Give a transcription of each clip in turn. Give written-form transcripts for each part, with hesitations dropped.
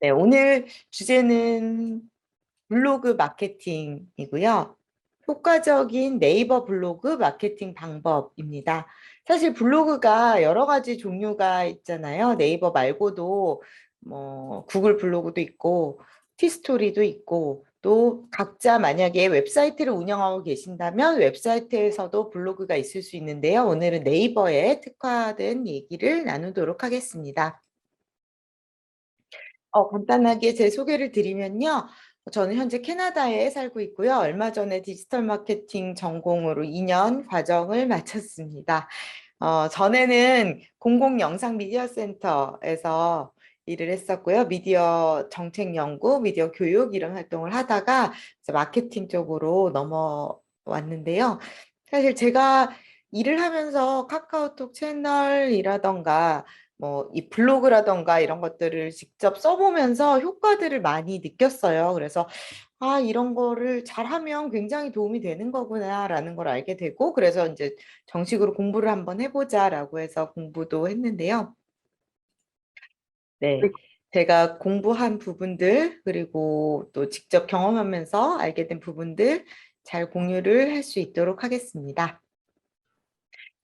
네, 오늘 주제는 블로그 마케팅이고요. 효과적인 네이버 블로그 마케팅 방법입니다. 사실 블로그가 여러 가지 종류가 있잖아요. 네이버 말고도 뭐 구글 블로그도 있고 티스토리도 있고 또 각자 만약에 웹사이트를 운영하고 계신다면 웹사이트에서도 블로그가 있을 수 있는데요. 오늘은 네이버에 특화된 얘기를 나누도록 하겠습니다. 간단하게 제 소개를 드리면요. 저는 현재 캐나다에 살고 있고요. 얼마 전에 디지털 마케팅 전공으로 2년 과정을 마쳤습니다. 전에는 공공 영상 미디어 센터에서 일을 했었고요. 미디어 정책 연구, 미디어 교육 이런 활동을 하다가 이제 마케팅 쪽으로 넘어왔는데요. 사실 제가 일을 하면서 카카오톡 채널이라던가 뭐 이 블로그라던가 이런 것들을 직접 써보면서 효과들을 많이 느꼈어요. 그래서 이런 거를 잘하면 굉장히 도움이 되는 거구나라는 걸 알게 되고 그래서 이제 정식으로 공부를 한번 해보자라고 해서 공부도 했는데요. 네. 제가 공부한 부분들 그리고 또 직접 경험하면서 알게 된 부분들 잘 공유를 할 수 있도록 하겠습니다.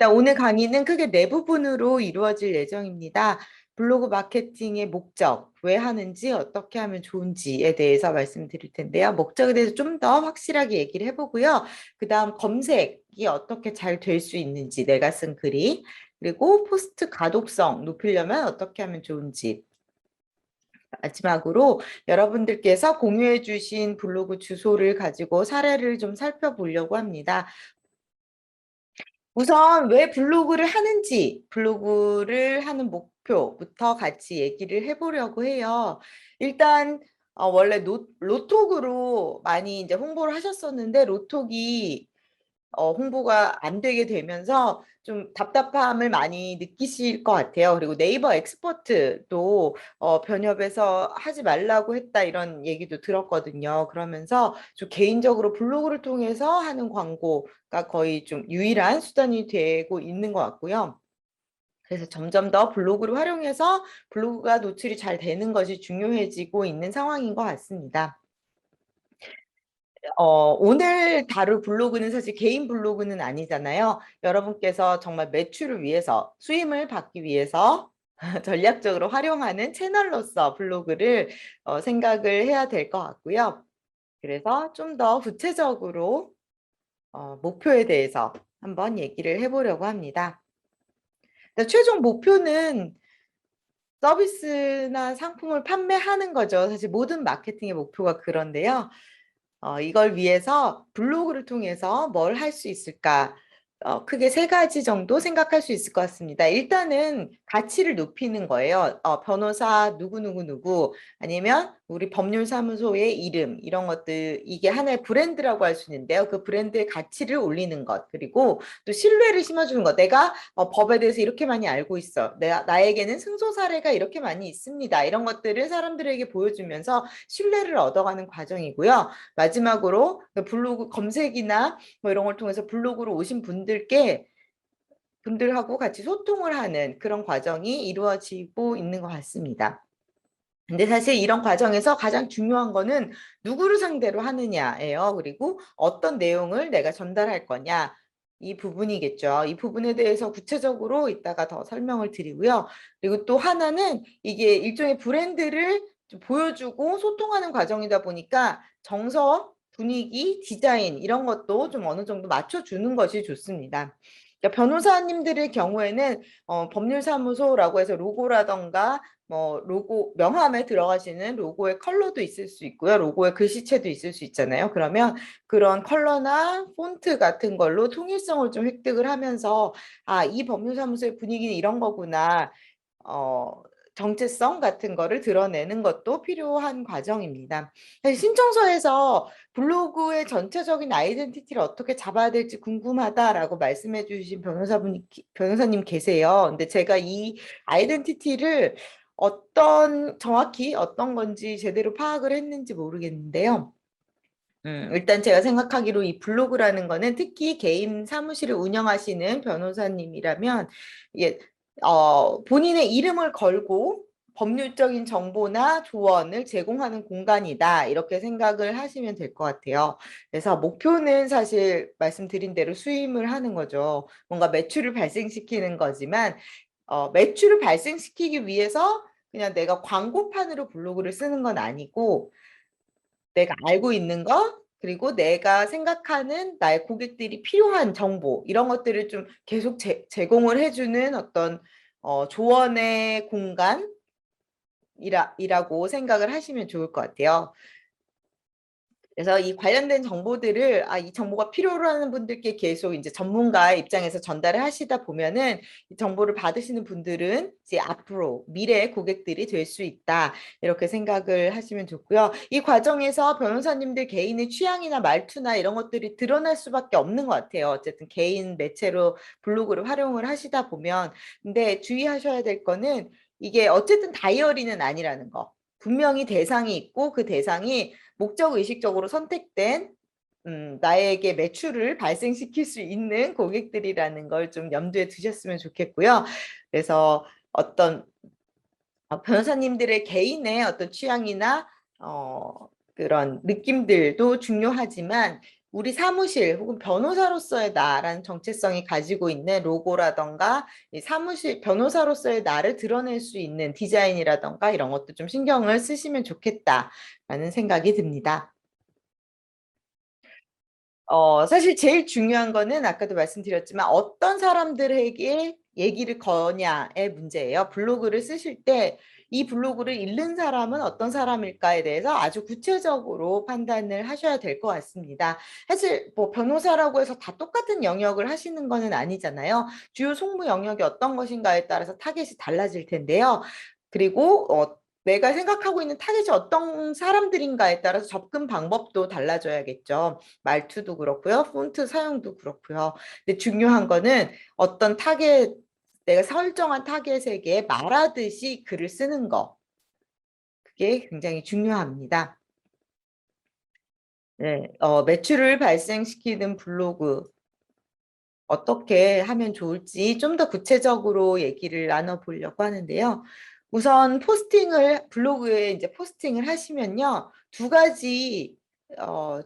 일단 오늘 강의는 크게 네 부분으로 이루어질 예정입니다. 블로그 마케팅의 목적, 왜 하는지, 어떻게 하면 좋은지에 대해서 말씀드릴 텐데요. 목적에 대해서 좀 더 확실하게 얘기를 해보고요. 그 다음 검색이 어떻게 잘 될 수 있는지, 내가 쓴 글이, 그리고 포스트 가독성 높이려면 어떻게 하면 좋은지, 마지막으로 여러분들께서 공유해 주신 블로그 주소를 가지고 사례를 좀 살펴보려고 합니다. 우선 왜 블로그를 하는지, 블로그를 하는 목표부터 같이 얘기를 해보려고 해요. 일단 원래 로톡으로 많이 이제 홍보를 하셨었는데 로톡이 홍보가 안 되게 되면서 좀 답답함을 많이 느끼실 것 같아요. 그리고 네이버 엑스퍼트도 변협해서 하지 말라고 했다 이런 얘기도 들었거든요. 그러면서 좀 개인적으로 블로그를 통해서 하는 광고가 거의 좀 유일한 수단이 되고 있는 것 같고요. 그래서 점점 더 블로그를 활용해서 블로그가 노출이 잘 되는 것이 중요해지고 있는 상황인 것 같습니다. 오늘 다룰 블로그는 사실 개인 블로그는 아니잖아요. 여러분께서 정말 매출을 위해서, 수임을 받기 위해서 전략적으로 활용하는 채널로서 블로그를 생각을 해야 될 것 같고요. 그래서 좀 더 구체적으로 목표에 대해서 한번 얘기를 해보려고 합니다. 최종 목표는 서비스나 상품을 판매하는 거죠. 사실 모든 마케팅의 목표가 그런데요. 이걸 위해서 블로그를 통해서 뭘 할 수 있을까? 크게 세 가지 정도 생각할 수 있을 것 같습니다. 일단은 가치를 높이는 거예요. 변호사 누구 아니면 우리 법률사무소의 이름 이런 것들 이게 하나의 브랜드라고 할 수 있는데요. 그 브랜드의 가치를 올리는 것 그리고 또 신뢰를 심어주는 것. 내가 법에 대해서 이렇게 많이 알고 있어. 나에게는 승소 사례가 이렇게 많이 있습니다. 이런 것들을 사람들에게 보여주면서 신뢰를 얻어가는 과정이고요. 마지막으로 블로그 검색이나 뭐 이런 걸 통해서 블로그로 오신 분들하고 같이 소통을 하는 그런 과정이 이루어지고 있는 것 같습니다. 근데 사실 이런 과정에서 가장 중요한 거는 누구를 상대로 하느냐예요. 그리고 어떤 내용을 내가 전달할 거냐. 이 부분이겠죠. 이 부분에 대해서 구체적으로 이따가 더 설명을 드리고요. 그리고 또 하나는 이게 일종의 브랜드를 좀 보여주고 소통하는 과정이다 보니까 정서, 분위기, 디자인 이런 것도 좀 어느 정도 맞춰주는 것이 좋습니다. 그러니까 변호사님들의 경우에는 법률사무소라고 해서 로고라던가 뭐 로고 명함에 들어가시는 로고의 컬러도 있을 수 있고요. 로고의 글씨체도 있을 수 있잖아요. 그러면 그런 컬러나 폰트 같은 걸로 통일성을 좀 획득을 하면서 이 법률사무소의 분위기는 이런 거구나. 어, 정체성 같은 거를 드러내는 것도 필요한 과정입니다. 사실 신청서에서 블로그의 전체적인 아이덴티티를 어떻게 잡아야 될지 궁금하다라고 말씀해 주신 변호사님 계세요. 근데 제가 이 아이덴티티를 정확히 어떤 건지 제대로 파악을 했는지 모르겠는데요. 일단 제가 생각하기로 이 블로그라는 거는 특히 개인 사무실을 운영하시는 변호사님이라면, 본인의 이름을 걸고 법률적인 정보나 조언을 제공하는 공간이다. 이렇게 생각을 하시면 될 것 같아요. 그래서 목표는 사실 말씀드린 대로 수임을 하는 거죠. 뭔가 매출을 발생시키는 거지만 매출을 발생시키기 위해서 그냥 내가 광고판으로 블로그를 쓰는 건 아니고 내가 알고 있는 거 그리고 내가 생각하는 나의 고객들이 필요한 정보 이런 것들을 좀 계속 제공을 해주는 어떤 조언의 공간이라고 생각을 하시면 좋을 것 같아요. 그래서 이 관련된 정보들을 이 정보가 필요로 하는 분들께 계속 이제 전문가의 입장에서 전달을 하시다 보면은 이 정보를 받으시는 분들은 이제 앞으로 미래의 고객들이 될 수 있다. 이렇게 생각을 하시면 좋고요. 이 과정에서 변호사님들 개인의 취향이나 말투나 이런 것들이 드러날 수밖에 없는 것 같아요. 어쨌든 개인 매체로 블로그를 활용을 하시다 보면. 근데 주의하셔야 될 거는 이게 어쨌든 다이어리는 아니라는 거. 분명히 대상이 있고 그 대상이 목적 의식적으로 선택된 나에게 매출을 발생시킬 수 있는 고객들이라는 걸 좀 염두에 두셨으면 좋겠고요. 그래서 어떤 변호사님들의 개인의 어떤 취향이나 그런 느낌들도 중요하지만 우리 사무실 혹은 변호사로서의 나라는 정체성이 가지고 있는 로고라던가 이 사무실 변호사로서의 나를 드러낼 수 있는 디자인이라던가 이런 것도 좀 신경을 쓰시면 좋겠다라는 생각이 듭니다. 사실 제일 중요한 거는 아까도 말씀드렸지만 어떤 사람들에게 얘기를 거냐의 문제예요. 블로그를 쓰실 때 이 블로그를 읽는 사람은 어떤 사람일까에 대해서 아주 구체적으로 판단을 하셔야 될 것 같습니다. 사실 뭐 변호사라고 해서 다 똑같은 영역을 하시는 거는 아니잖아요. 주요 송무 영역이 어떤 것인가에 따라서 타겟이 달라질 텐데요. 그리고 내가 생각하고 있는 타겟이 어떤 사람들인가에 따라서 접근 방법도 달라져야겠죠. 말투도 그렇고요. 폰트 사용도 그렇고요. 근데 중요한 거는 어떤 타겟, 내가 설정한 타겟에게 말하듯이 글을 쓰는 거. 그게 굉장히 중요합니다. 네, 매출을 발생시키는 블로그 어떻게 하면 좋을지 좀 더 구체적으로 얘기를 나눠보려고 하는데요. 우선 블로그에 이제 포스팅을 하시면요. 두 가지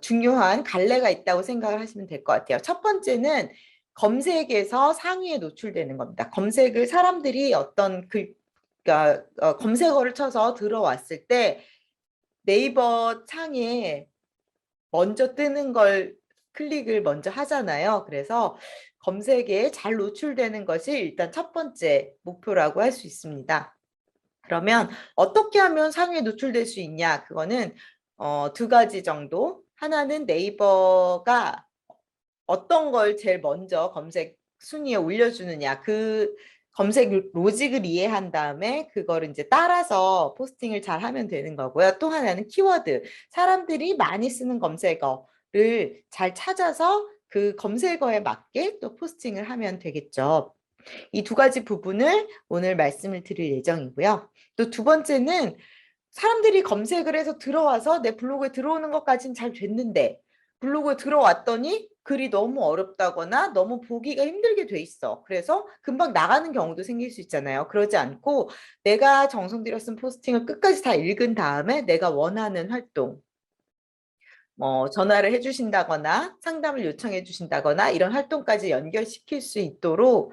중요한 갈래가 있다고 생각을 하시면 될 것 같아요. 첫 번째는 검색에서 상위에 노출되는 겁니다. 검색을 사람들이 어떤 그러니까 검색어를 쳐서 들어왔을 때 네이버 창에 먼저 뜨는 걸 클릭을 먼저 하잖아요. 그래서 검색에 잘 노출되는 것이 일단 첫 번째 목표라고 할 수 있습니다. 그러면 어떻게 하면 상위에 노출될 수 있냐? 그거는 두 가지 정도. 하나는 네이버가 어떤 걸 제일 먼저 검색 순위에 올려주느냐. 그 검색 로직을 이해한 다음에 그거를 이제 따라서 포스팅을 잘 하면 되는 거고요. 또 하나는 키워드. 사람들이 많이 쓰는 검색어를 잘 찾아서 그 검색어에 맞게 또 포스팅을 하면 되겠죠. 이 두 가지 부분을 오늘 말씀을 드릴 예정이고요. 또 두 번째는 사람들이 검색을 해서 들어와서 내 블로그에 들어오는 것까지는 잘 됐는데 블로그에 들어왔더니 글이 너무 어렵다거나 너무 보기가 힘들게 돼 있어. 그래서 금방 나가는 경우도 생길 수 있잖아요. 그러지 않고 내가 정성 들여 쓴 포스팅을 끝까지 다 읽은 다음에 내가 원하는 활동, 전화를 해주신다거나 상담을 요청해 주신다거나 이런 활동까지 연결시킬 수 있도록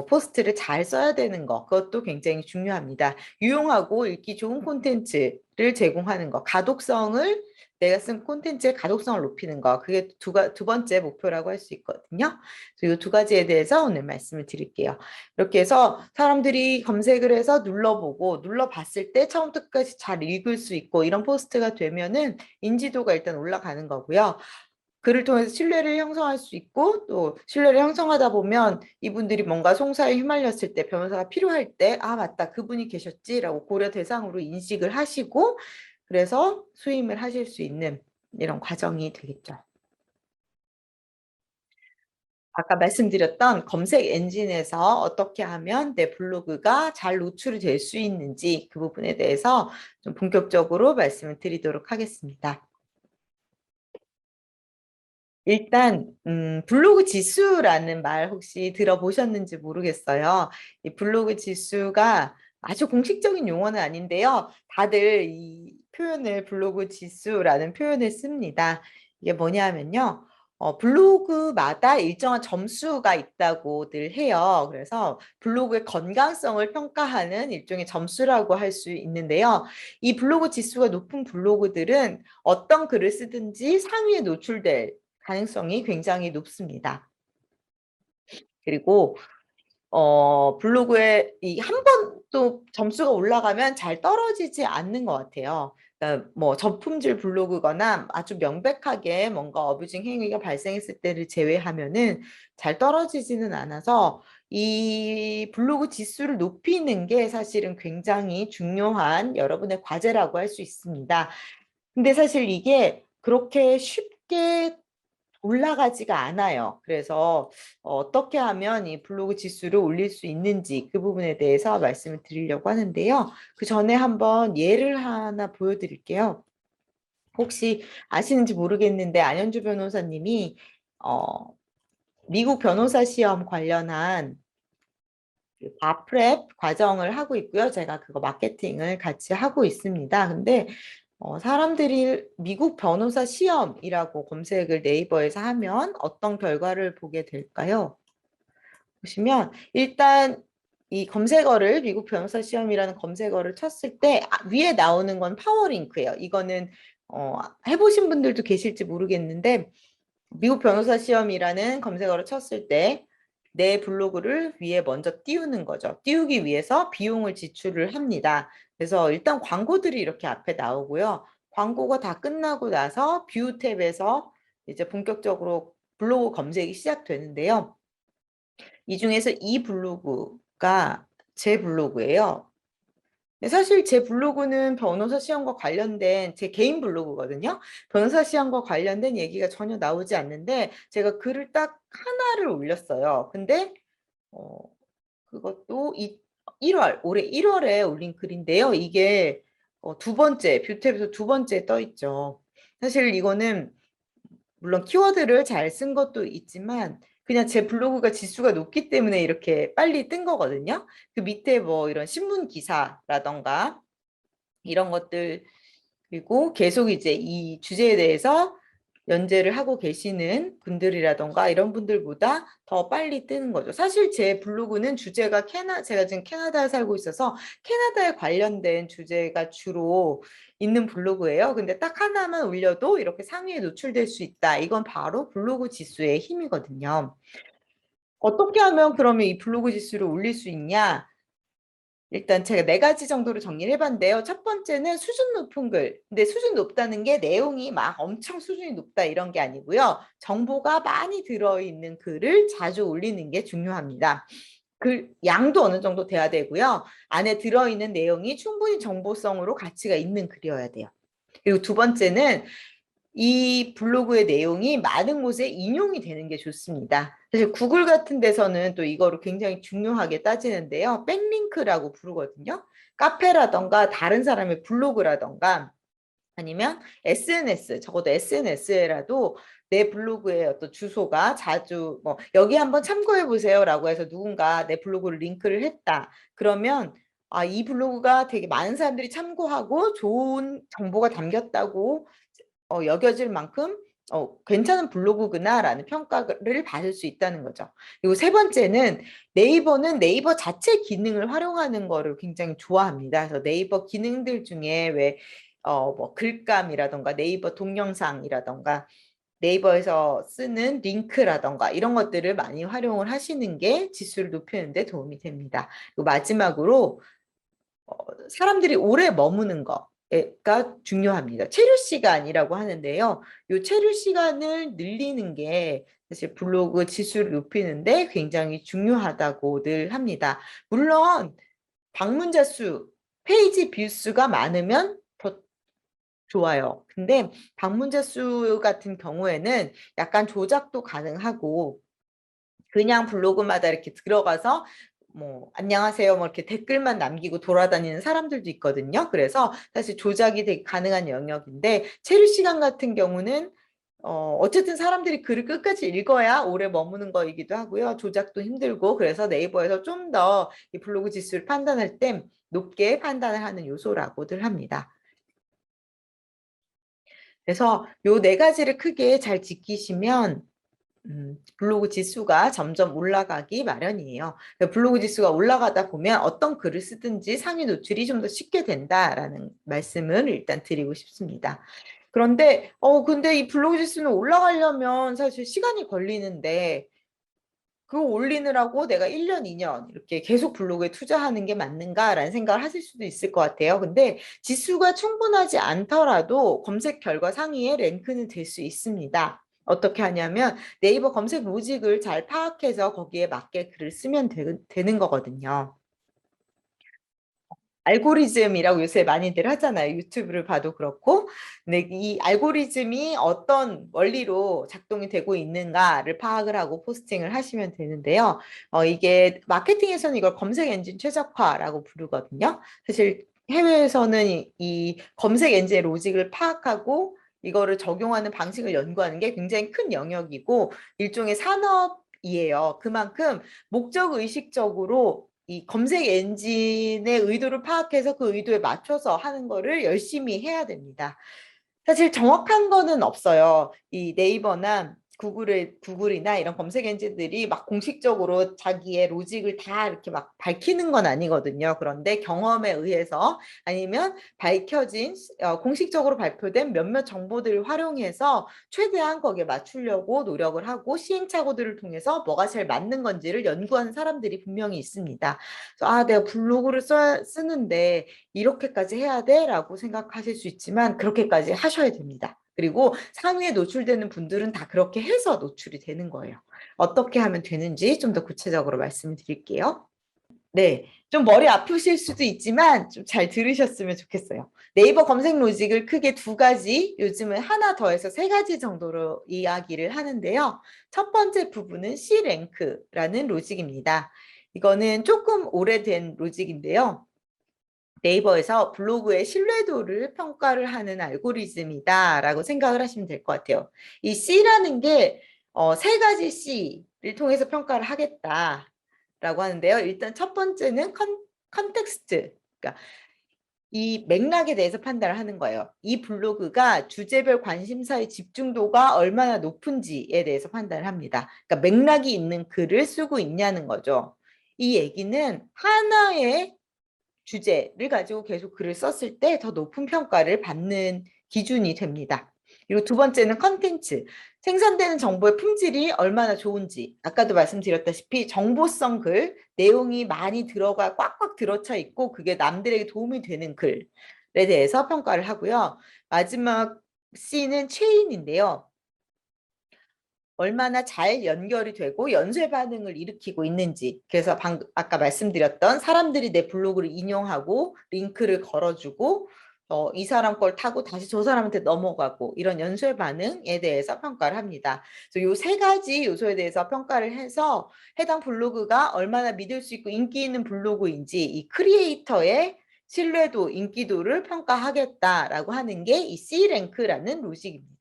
포스트를 잘 써야 되는 거 그것도 굉장히 중요합니다. 유용하고 읽기 좋은 콘텐츠를 제공하는 거 가독성을 내가 쓴 콘텐츠의 가독성을 높이는 거 그게 두 번째 목표라고 할 수 있거든요. 이 두 가지에 대해서 오늘 말씀을 드릴게요. 이렇게 해서 사람들이 검색을 해서 눌러봤을 때 처음부터 끝까지 잘 읽을 수 있고 이런 포스트가 되면은 인지도가 일단 올라가는 거고요. 글을 통해서 신뢰를 형성할 수 있고 또 신뢰를 형성하다 보면 이분들이 뭔가 송사에 휘말렸을 때 변호사가 필요할 때 맞다 그분이 계셨지라고 고려 대상으로 인식을 하시고 그래서 수임을 하실 수 있는 이런 과정이 되겠죠. 아까 말씀드렸던 검색 엔진에서 어떻게 하면 내 블로그가 잘 노출이 될 수 있는지 그 부분에 대해서 좀 본격적으로 말씀을 드리도록 하겠습니다. 일단 블로그 지수라는 말 혹시 들어보셨는지 모르겠어요. 이 블로그 지수가 아주 공식적인 용어는 아닌데요. 다들 이 표현을 블로그 지수라는 표현을 씁니다. 이게 뭐냐면요. 블로그마다 일정한 점수가 있다고들 해요. 그래서 블로그의 건강성을 평가하는 일종의 점수라고 할 수 있는데요. 이 블로그 지수가 높은 블로그들은 어떤 글을 쓰든지 상위에 노출될 가능성이 굉장히 높습니다. 그리고 블로그에 이 한 번 또 점수가 올라가면 잘 떨어지지 않는 것 같아요. 그러니까 뭐 저품질 블로그거나 아주 명백하게 뭔가 어뷰징 행위가 발생했을 때를 제외하면은 잘 떨어지지는 않아서 이 블로그 지수를 높이는 게 사실은 굉장히 중요한 여러분의 과제라고 할 수 있습니다. 근데 사실 이게 그렇게 쉽게 올라가지가 않아요. 그래서 어떻게 하면 이 블로그 지수를 올릴 수 있는지 그 부분에 대해서 말씀을 드리려고 하는데요. 그 전에 한번 예를 하나 보여드릴게요. 혹시 아시는지 모르겠는데 안현주 변호사님이 어, 미국 변호사 시험 관련한 그 바프랩 과정을 하고 있고요. 제가 그거 마케팅을 같이 하고 있습니다. 근데 사람들이 미국 변호사 시험이라고 검색을 네이버에서 하면 어떤 결과를 보게 될까요? 보시면 일단 이 검색어를 미국 변호사 시험이라는 검색어를 쳤을 때 위에 나오는 건 파워링크예요. 이거는 해보신 분들도 계실지 모르겠는데 미국 변호사 시험이라는 검색어를 쳤을 때 내 블로그를 위에 먼저 띄우는 거죠. 띄우기 위해서 비용을 지출을 합니다. 그래서 일단 광고들이 이렇게 앞에 나오고요. 광고가 다 끝나고 나서 뷰 탭에서 이제 본격적으로 블로그 검색이 시작되는데요. 이 중에서 이 블로그가 제 블로그예요. 사실 제 블로그는 변호사 시험과 관련된 제 개인 블로그거든요. 변호사 시험과 관련된 얘기가 전혀 나오지 않는데 제가 글을 딱 하나를 올렸어요. 근데 어, 그것도 1월, 올해 1월에 올린 글인데요. 이게 두 번째, 뷰탭에서 두 번째 떠 있죠. 사실 이거는 물론 키워드를 잘 쓴 것도 있지만 그냥 제 블로그가 지수가 높기 때문에 이렇게 빨리 뜬 거거든요. 그 밑에 뭐 이런 신문 기사라던가 이런 것들 그리고 계속 이제 이 주제에 대해서 연재를 하고 계시는 분들이라던가 이런 분들보다 더 빨리 뜨는 거죠. 사실 제 블로그는 주제가 제가 지금 캐나다에 살고 있어서 캐나다에 관련된 주제가 주로 있는 블로그예요. 근데 딱 하나만 올려도 이렇게 상위에 노출될 수 있다. 이건 바로 블로그 지수의 힘이거든요. 어떻게 하면 그러면 이 블로그 지수를 올릴 수 있냐? 일단 제가 네 가지 정도로 정리를 해봤는데요. 첫 번째는 수준 높은 글. 근데 수준 높다는 게 내용이 막 엄청 수준이 높다 이런 게 아니고요. 정보가 많이 들어있는 글을 자주 올리는 게 중요합니다. 글 양도 어느 정도 돼야 되고요. 안에 들어있는 내용이 충분히 정보성으로 가치가 있는 글이어야 돼요. 그리고 두 번째는 이 블로그의 내용이 많은 곳에 인용이 되는 게 좋습니다. 사실 구글 같은 데서는 또 이거를 굉장히 중요하게 따지는데요. 백링크라고 부르거든요. 카페라던가 다른 사람의 블로그라던가 아니면 SNS, 적어도 SNS에라도 내 블로그의 어떤 주소가 자주 뭐 여기 한번 참고해 보세요라고 해서 누군가 내 블로그를 링크를 했다. 그러면 이 블로그가 되게 많은 사람들이 참고하고 좋은 정보가 담겼다고 여겨질 만큼 괜찮은 블로그구나라는 평가를 받을 수 있다는 거죠. 그리고 세 번째는 네이버는 네이버 자체 기능을 활용하는 거를 굉장히 좋아합니다. 그래서 네이버 기능들 중에 왜 뭐 글감이라던가 네이버 동영상이라던가 네이버에서 쓰는 링크라던가 이런 것들을 많이 활용을 하시는 게 지수를 높이는 데 도움이 됩니다. 그리고 마지막으로 사람들이 오래 머무는 거가 중요합니다. 체류 시간이라고 하는데요. 이 체류 시간을 늘리는 게 사실 블로그 지수를 높이는데 굉장히 중요하다고 늘 합니다. 물론 방문자 수, 페이지 뷰 수가 많으면 더 좋아요. 근데 방문자 수 같은 경우에는 약간 조작도 가능하고 그냥 블로그마다 이렇게 들어가서 뭐 안녕하세요 뭐 이렇게 댓글만 남기고 돌아다니는 사람들도 있거든요. 그래서 사실 조작이 되게 가능한 영역인데 체류 시간 같은 경우는 어쨌든 사람들이 글을 끝까지 읽어야 오래 머무는 거이기도 하고요. 조작도 힘들고 그래서 네이버에서 좀 더 이 블로그 지수를 판단할 때 높게 판단을 하는 요소라고들 합니다. 그래서 요 네 가지를 크게 잘 지키시면 블로그 지수가 점점 올라가기 마련이에요. 블로그 지수가 올라가다 보면 어떤 글을 쓰든지 상위 노출이 좀 더 쉽게 된다라는 말씀을 일단 드리고 싶습니다. 그런데 근데 이 블로그 지수는 올라가려면 사실 시간이 걸리는데 그거 올리느라고 내가 1년, 2년 이렇게 계속 블로그에 투자하는 게 맞는가라는 생각을 하실 수도 있을 것 같아요. 근데 지수가 충분하지 않더라도 검색 결과 상위에 랭크는 될 수 있습니다. 어떻게 하냐면 네이버 검색 로직을 잘 파악해서 거기에 맞게 글을 쓰면 되는 거거든요. 알고리즘이라고 요새 많이들 하잖아요. 유튜브를 봐도 그렇고. 근데 이 알고리즘이 어떤 원리로 작동이 되고 있는가를 파악을 하고 포스팅을 하시면 되는데요. 이게 마케팅에서는 이걸 검색 엔진 최적화라고 부르거든요. 사실 해외에서는 이 검색 엔진 로직을 파악하고 이거를 적용하는 방식을 연구하는 게 굉장히 큰 영역이고 일종의 산업이에요. 그만큼 목적 의식적으로 이 검색 엔진의 의도를 파악해서 그 의도에 맞춰서 하는 거를 열심히 해야 됩니다. 사실 정확한 거는 없어요. 이 네이버나 구글이나 이런 검색 엔진들이 막 공식적으로 자기의 로직을 다 이렇게 막 밝히는 건 아니거든요. 그런데 경험에 의해서 아니면 밝혀진 공식적으로 발표된 몇몇 정보들을 활용해서 최대한 거기에 맞추려고 노력을 하고 시행착오들을 통해서 뭐가 제일 맞는 건지를 연구하는 사람들이 분명히 있습니다. 그래서 내가 블로그를 쓰는데 이렇게까지 해야 돼? 라고 생각하실 수 있지만 그렇게까지 하셔야 됩니다. 그리고 상위에 노출되는 분들은 다 그렇게 해서 노출이 되는 거예요. 어떻게 하면 되는지 좀 더 구체적으로 말씀을 드릴게요. 네, 좀 머리 아프실 수도 있지만 좀 잘 들으셨으면 좋겠어요. 네이버 검색 로직을 크게 두 가지, 요즘은 하나 더해서 세 가지 정도로 이야기를 하는데요. 첫 번째 부분은 C랭크라는 로직입니다. 이거는 조금 오래된 로직인데요. 네이버에서 블로그의 신뢰도를 평가를 하는 알고리즘이다라고 생각을 하시면 될 것 같아요. 이 C라는 게 세 가지 C를 통해서 평가를 하겠다라고 하는데요. 일단 첫 번째는 컨텍스트, 그러니까 이 맥락에 대해서 판단을 하는 거예요. 이 블로그가 주제별 관심사의 집중도가 얼마나 높은지에 대해서 판단을 합니다. 그러니까 맥락이 있는 글을 쓰고 있냐는 거죠. 이 얘기는 하나의 주제를 가지고 계속 글을 썼을 때 더 높은 평가를 받는 기준이 됩니다. 그리고 두 번째는 컨텐츠. 생산되는 정보의 품질이 얼마나 좋은지. 아까도 말씀드렸다시피 정보성 글, 내용이 많이 꽉꽉 들어차 있고 그게 남들에게 도움이 되는 글에 대해서 평가를 하고요. 마지막 C는 체인인데요. 얼마나 잘 연결이 되고 연쇄 반응을 일으키고 있는지. 그래서 아까 말씀드렸던 사람들이 내 블로그를 인용하고 링크를 걸어주고 이 사람 걸 타고 다시 저 사람한테 넘어가고 이런 연쇄 반응에 대해서 평가를 합니다. 그래서 요 세 가지 요소에 대해서 평가를 해서 해당 블로그가 얼마나 믿을 수 있고 인기 있는 블로그인지 이 크리에이터의 신뢰도, 인기도를 평가하겠다라고 하는 게 이 C랭크라는 로직입니다.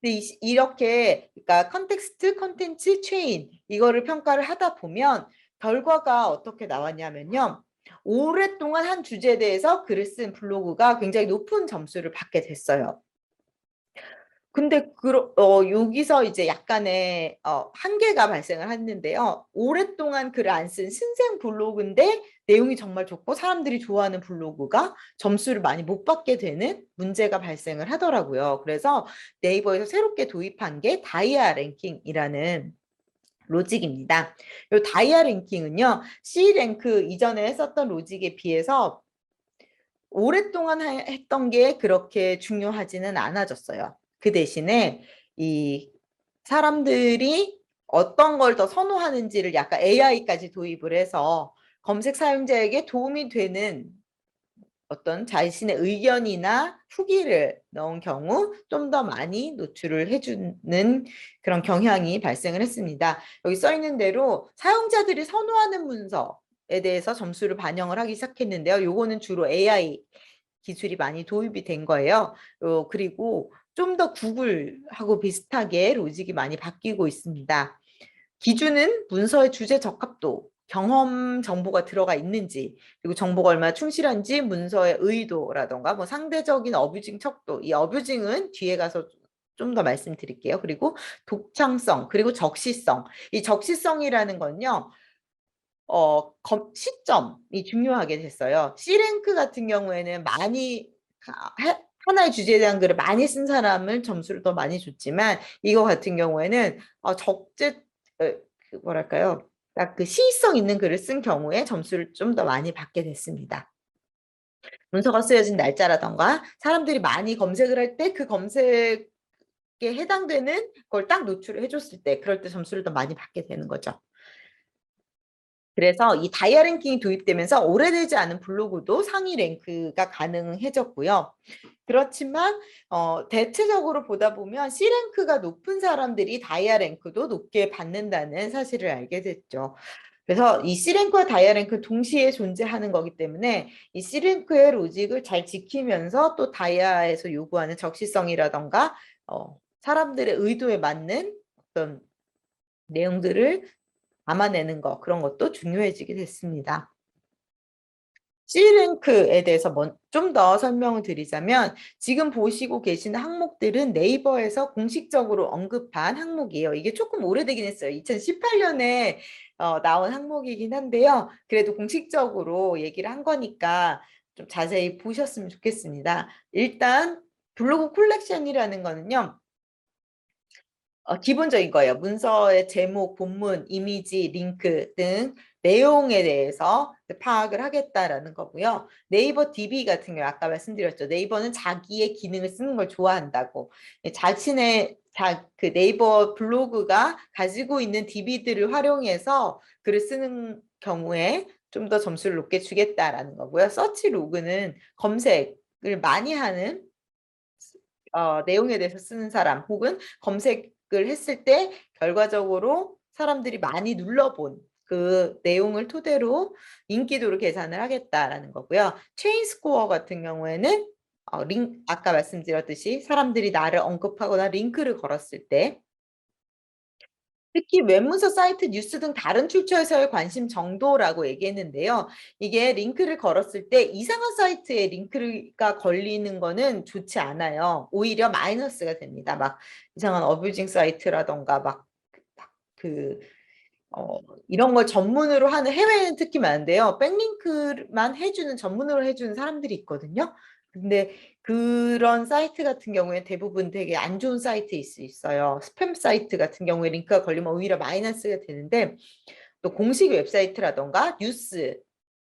근데 이렇게 그러니까 컨텍스트, 컨텐츠, 체인 이거를 평가를 하다 보면 결과가 어떻게 나왔냐면요. 오랫동안 한 주제에 대해서 글을 쓴 블로그가 굉장히 높은 점수를 받게 됐어요. 근데 여기서 이제 약간의 한계가 발생을 했는데요. 오랫동안 글을 안 쓴 신생 블로그인데 내용이 정말 좋고 사람들이 좋아하는 블로그가 점수를 많이 못 받게 되는 문제가 발생을 하더라고요. 그래서 네이버에서 새롭게 도입한 게 다이아 랭킹이라는 로직입니다. 이 다이아 랭킹은요. C랭크 이전에 했었던 로직에 비해서 오랫동안 했던 게 그렇게 중요하지는 않아졌어요. 그 대신에 이 사람들이 어떤 걸 더 선호하는지를 약간 AI까지 도입을 해서 검색 사용자에게 도움이 되는 어떤 자신의 의견이나 후기를 넣은 경우 좀 더 많이 노출을 해주는 그런 경향이 발생을 했습니다. 여기 써 있는 대로 사용자들이 선호하는 문서에 대해서 점수를 반영을 하기 시작했는데요. 요거는 주로 AI 기술이 많이 도입이 된 거예요. 그리고 좀 더 구글하고 비슷하게 로직이 많이 바뀌고 있습니다. 기준은 문서의 주제 적합도, 경험 정보가 들어가 있는지, 그리고 정보가 얼마나 충실한지, 문서의 의도라던가 뭐 상대적인 어뷰징 척도, 이 어뷰징은 뒤에 가서 좀 더 말씀드릴게요. 그리고 독창성, 그리고 적시성. 이 적시성이라는 건요, 시점이 중요하게 됐어요. C랭크 같은 경우에는 하나의 주제에 대한 글을 많이 쓴 사람을 점수를 더 많이 줬지만, 이거 같은 경우에는 뭐랄까요? 딱 그 시의성 있는 글을 쓴 경우에 점수를 좀 더 많이 받게 됐습니다. 문서가 쓰여진 날짜라던가 사람들이 많이 검색을 할 때 그 검색에 해당되는 걸 딱 노출을 해줬을 때, 그럴 때 점수를 더 많이 받게 되는 거죠. 그래서 이 다이아 랭킹이 도입되면서 오래되지 않은 블로그도 상위 랭크가 가능해졌고요. 그렇지만 대체적으로 보다 보면 C랭크가 높은 사람들이 다이아 랭크도 높게 받는다는 사실을 알게 됐죠. 그래서 이 C랭크와 다이아 랭크 동시에 존재하는 거기 때문에 이 C랭크의 로직을 잘 지키면서 또 다이아에서 요구하는 적시성이라던가 사람들의 의도에 맞는 어떤 내용들을 담아내는 거, 그런 것도 중요해지게 됐습니다. C랭크에 대해서 좀 더 설명을 드리자면, 지금 보시고 계시는 항목들은 네이버에서 공식적으로 언급한 항목이에요. 이게 조금 오래되긴 했어요. 2018년에 나온 항목이긴 한데요. 그래도 공식적으로 얘기를 한 거니까 좀 자세히 보셨으면 좋겠습니다. 일단 블로그 콜렉션이라는 거는요, 기본적인 거예요. 문서의 제목, 본문, 이미지, 링크 등 내용에 대해서 파악을 하겠다라는 거고요. 네이버 DB 같은 경우 아까 말씀드렸죠. 네이버는 자기의 기능을 쓰는 걸 좋아한다고. 자신의 그 네이버 블로그가 가지고 있는 DB들을 활용해서 글을 쓰는 경우에 좀 더 점수를 높게 주겠다라는 거고요. 서치 로그는 검색을 많이 하는 내용에 대해서 쓰는 사람, 혹은 검색을 했을 때 결과적으로 사람들이 많이 눌러본 그 내용을 토대로 인기도를 계산을 하겠다라는 거고요. 체인 스코어 같은 경우에는 아까 말씀드렸듯이 사람들이 나를 언급하거나 링크를 걸었을 때, 특히 웹문서 사이트, 뉴스 등 다른 출처에서의 관심 정도라고 얘기했는데요. 이게 링크를 걸었을 때 이상한 사이트에 링크가 걸리는 거는 좋지 않아요. 오히려 마이너스가 됩니다. 막 이상한 어뷰징 사이트라던가 그 이런 걸 전문으로 하는, 해외에는 특히 많은데요. 백링크만 해주는, 전문으로 해주는 사람들이 있거든요. 근데 그런 사이트 같은 경우에 대부분 되게 안 좋은 사이트일 수 있어요. 스팸 사이트 같은 경우에 링크가 걸리면 오히려 마이너스가 되는데, 또 공식 웹사이트라던가 뉴스,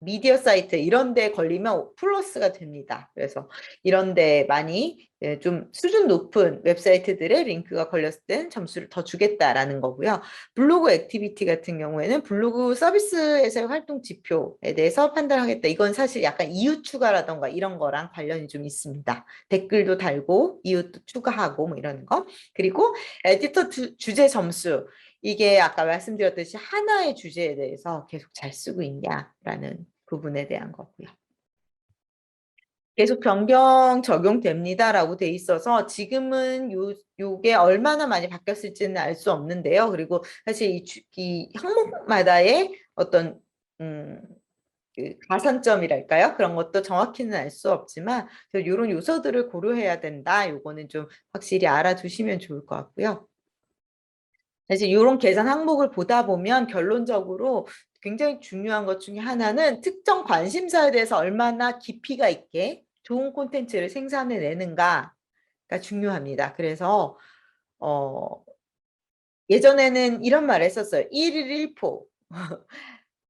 미디어 사이트 이런 데 걸리면 플러스가 됩니다. 그래서 이런 데 많이 좀 수준 높은 웹사이트들의 링크가 걸렸을 땐 점수를 더 주겠다라는 거고요. 블로그 액티비티 같은 경우에는 블로그 서비스에서의 활동 지표에 대해서 판단하겠다. 이건 사실 약간 이웃 추가라던가 이런 거랑 관련이 좀 있습니다. 댓글도 달고 이웃도 추가하고 뭐 이런 거. 그리고 에디터 주제 점수. 이게 아까 말씀드렸듯이 하나의 주제에 대해서 계속 잘 쓰고 있냐라는 부분에 대한 거고요. 계속 변경 적용됩니다라고 돼 있어서 지금은 요게 얼마나 많이 바뀌었을지는 알 수 없는데요. 그리고 사실 이 항목마다의 어떤 그 가산점이랄까요? 그런 것도 정확히는 알 수 없지만 이런 요소들을 고려해야 된다. 요거는 좀 확실히 알아두시면 좋을 것 같고요. 사실 이런 계산 항목을 보다 보면 결론적으로 굉장히 중요한 것 중에 하나는 특정 관심사에 대해서 얼마나 깊이가 있게 좋은 콘텐츠를 생산해내는가가 중요합니다. 그래서 예전에는 이런 말을 했었어요. 1일 1포.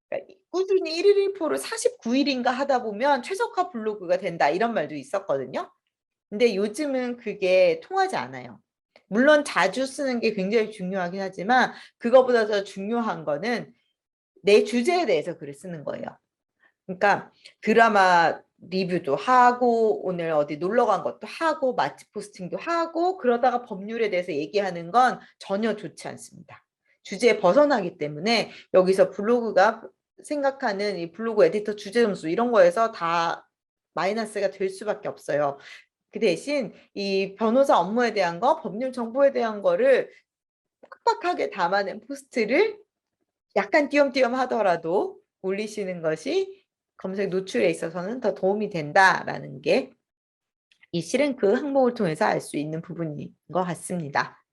그러니까 꾸준히 1일 1포를 49일인가 하다 보면 최적화 블로그가 된다, 이런 말도 있었거든요. 근데 요즘은 그게 통하지 않아요. 물론 자주 쓰는 게 굉장히 중요하긴 하지만 그거보다 더 중요한 거는 내 주제에 대해서 글을 쓰는 거예요. 그러니까 드라마 리뷰도 하고 오늘 어디 놀러 간 것도 하고 맛집 포스팅도 하고 그러다가 법률에 대해서 얘기하는 건 전혀 좋지 않습니다. 주제에 벗어나기 때문에 여기서 블로그가 생각하는 이 블로그 에디터 주제 점수 이런 거에서 다 마이너스가 될 수밖에 없어요. 그 대신 이 변호사 업무에 대한 거, 법률 정보에 대한 거를 빡빡하게 담아낸 포스트를 약간 띄엄띄엄 하더라도 올리시는 것이 검색 노출에 있어서는 더 도움이 된다라는 게 이 시랭크 항목을 통해서 알 수 있는 부분인 것 같습니다.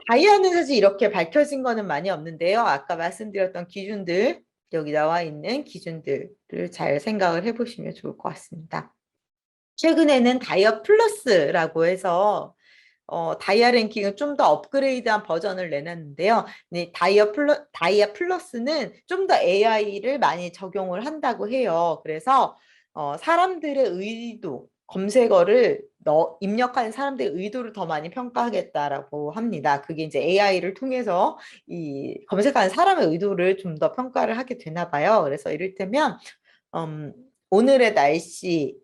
다이아는 사실 이렇게 밝혀진 거는 많이 없는데요. 아까 말씀드렸던 기준들, 여기 나와 있는 기준들을 잘 생각을 해보시면 좋을 것 같습니다. 최근에는 다이아 플러스라고 해서 다이아 랭킹은 좀 더 업그레이드한 버전을 내놨는데요. 네, 다이아 플러스는 좀 더 AI를 많이 적용을 한다고 해요. 그래서 사람들의 의도, 검색어를 입력하는 사람들의 의도를 더 많이 평가하겠다라고 합니다. 그게 이제 AI를 통해서 이 검색하는 사람의 의도를 좀 더 평가를 하게 되나 봐요. 그래서 이를테면 오늘의 날씨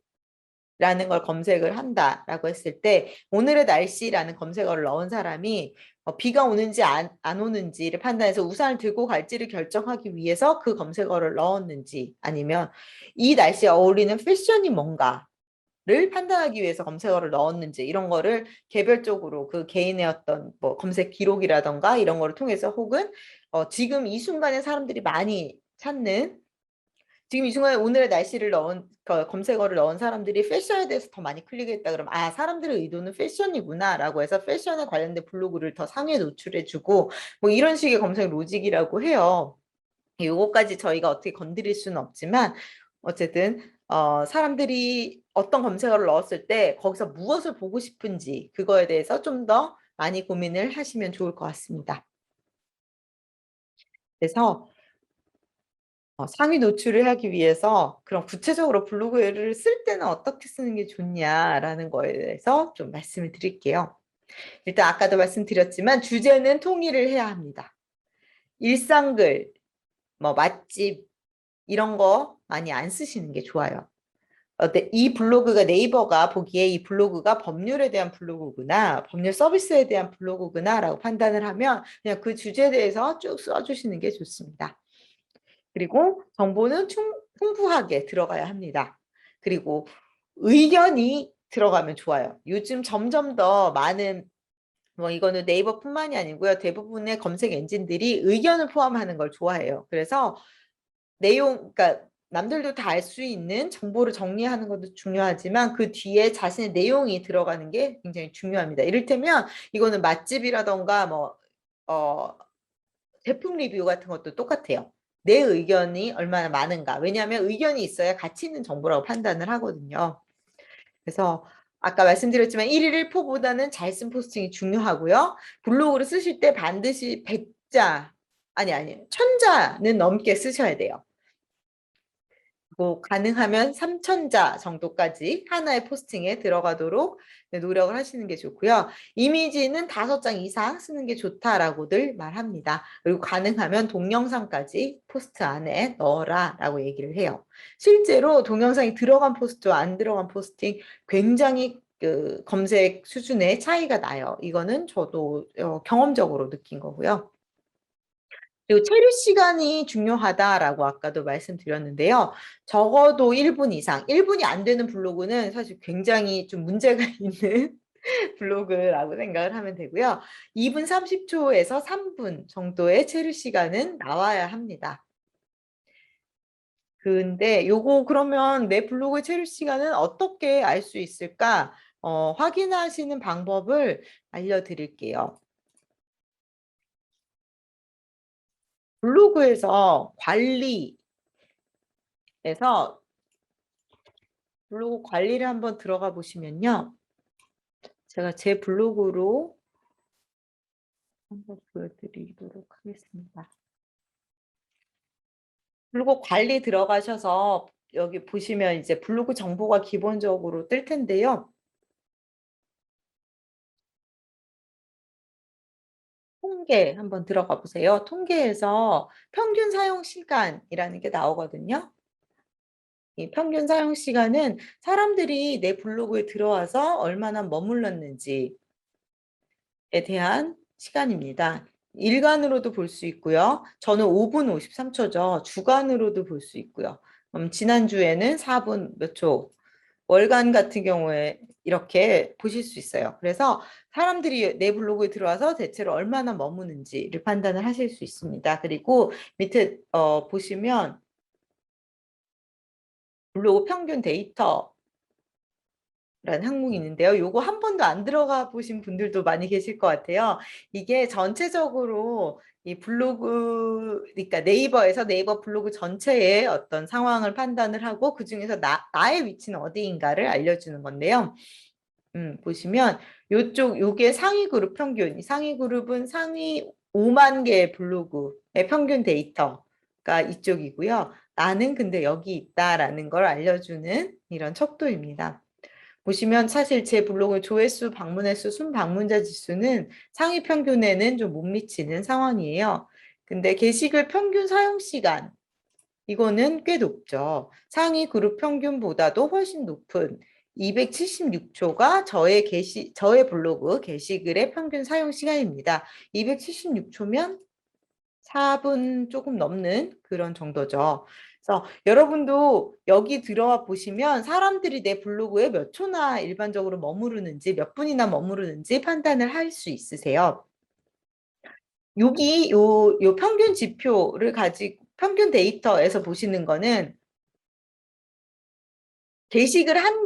라는 걸 검색을 한다라고 했을 때 오늘의 날씨라는 검색어를 넣은 사람이 비가 오는지 안 오는지를 판단해서 우산을 들고 갈지를 결정하기 위해서 그 검색어를 넣었는지 아니면 이 날씨에 어울리는 패션이 뭔가를 판단하기 위해서 검색어를 넣었는지 이런 거를 개별적으로 그 개인의 어떤 뭐 검색 기록이라던가 이런 거를 통해서 혹은 지금 이 순간에 사람들이 많이 찾는 지금 이 순간에 오늘의 날씨를 넣은 검색어를 넣은 사람들이 패션에 대해서 더 많이 클릭했다 그러면 아 사람들의 의도는 패션이구나라고 해서 패션에 관련된 블로그를 더 상위에 노출해주고 뭐 이런 식의 검색 로직이라고 해요. 요거까지 저희가 어떻게 건드릴 수는 없지만 어쨌든 사람들이 어떤 검색어를 넣었을 때 거기서 무엇을 보고 싶은지 그거에 대해서 좀 더 많이 고민을 하시면 좋을 것 같습니다. 그래서 상위 노출을 하기 위해서 그럼 구체적으로 블로그를 쓸 때는 어떻게 쓰는 게 좋냐라는 거에 대해서 좀 말씀을 드릴게요. 일단 아까도 말씀드렸지만 주제는 통일을 해야 합니다. 일상글, 뭐 맛집 이런 거 많이 안 쓰시는 게 좋아요. 이 블로그가 네이버가 보기에 이 블로그가 법률에 대한 블로그구나, 법률 서비스에 대한 블로그구나라고 판단을 하면 그냥 그 주제에 대해서 쭉 써주시는 게 좋습니다. 그리고 정보는 풍부하게 들어가야 합니다. 그리고 의견이 들어가면 좋아요. 요즘 점점 더 많은 뭐 이거는 네이버뿐만이 아니고요. 대부분의 검색 엔진들이 의견을 포함하는 걸 좋아해요. 그래서 그러니까 남들도 다 알 수 있는 정보를 정리하는 것도 중요하지만 그 뒤에 자신의 내용이 들어가는 게 굉장히 중요합니다. 이를테면 이거는 맛집이라던가 뭐 제품 리뷰 같은 것도 똑같아요. 내 의견이 얼마나 많은가. 왜냐하면 의견이 있어야 가치 있는 정보라고 판단을 하거든요. 그래서 아까 말씀드렸지만 1일 1포보다는 잘 쓴 포스팅이 중요하고요. 블로그를 쓰실 때 반드시 100자, 아니 1000자는 넘게 쓰셔야 돼요. 가능하면 3,000자 정도까지 하나의 포스팅에 들어가도록 노력을 하시는 게 좋고요. 이미지는 5장 이상 쓰는 게 좋다라고들 말합니다. 그리고 가능하면 동영상까지 포스트 안에 넣어라 라고 얘기를 해요. 실제로 동영상이 들어간 포스트와 안 들어간 포스팅 굉장히 그 검색 수준의 차이가 나요. 이거는 저도 경험적으로 느낀 거고요. 그리고 체류 시간이 중요하다라고 아까도 말씀드렸는데요. 적어도 1분 이상, 1분이 안 되는 블로그는 사실 굉장히 좀 문제가 있는 블로그라고 생각을 하면 되고요. 2분 30초에서 3분 정도의 체류 시간은 나와야 합니다. 근데 요거 그러면 내 블로그의 체류 시간은 어떻게 알 수 있을까? 확인하시는 방법을 알려드릴게요. 블로그에서 블로그 관리를 한번 들어가 보시면요. 제가 제 블로그로 한번 보여드리도록 하겠습니다. 블로그 관리 들어가셔서 여기 보시면 이제 블로그 정보가 기본적으로 뜰 텐데요. 통계 한번 들어가 보세요. 통계에서 평균 사용 시간이라는 게 나오거든요. 이 평균 사용 시간은 사람들이 내 블로그에 들어와서 얼마나 머물렀는지에 대한 시간입니다. 일간으로도 볼 수 있고요. 저는 5분 53초죠. 주간으로도 볼 수 있고요. 지난주에는 4분 몇 초, 월간 같은 경우에 이렇게 보실 수 있어요. 그래서 사람들이 내 블로그에 들어와서 대체로 얼마나 머무는지를 판단을 하실 수 있습니다. 그리고 밑에 보시면 블로그 평균 데이터 라는 항목이 있는데요. 요거 한 번도 안 들어가 보신 분들도 많이 계실 것 같아요. 이게 전체적으로 이 블로그, 그러니까 네이버에서 네이버 블로그 전체의 어떤 상황을 판단을 하고 그중에서 나의 위치는 어디인가를 알려주는 건데요. 보시면 요게 상위 그룹 평균, 이 상위 그룹은 상위 5만 개의 블로그의 평균 데이터가 이쪽이고요. 나는 근데 여기 있다라는 걸 알려주는 이런 척도입니다. 보시면 사실 제 블로그 조회수, 방문횟수, 순방문자 지수는 상위 평균에는 좀 못 미치는 상황이에요. 근데 게시글 평균 사용 시간, 이거는 꽤 높죠. 상위 그룹 평균보다도 훨씬 높은 276초가 저의 블로그 게시글의 평균 사용 시간입니다. 276초면 4분 조금 넘는 그런 정도죠. 그래서 여러분도 여기 들어와 보시면 사람들이 내 블로그에 몇 초나 일반적으로 머무르는지, 몇 분이나 머무르는지 판단을 할 수 있으세요. 여기 요 평균 지표를 가지고 평균 데이터에서 보시는 거는 게시글 한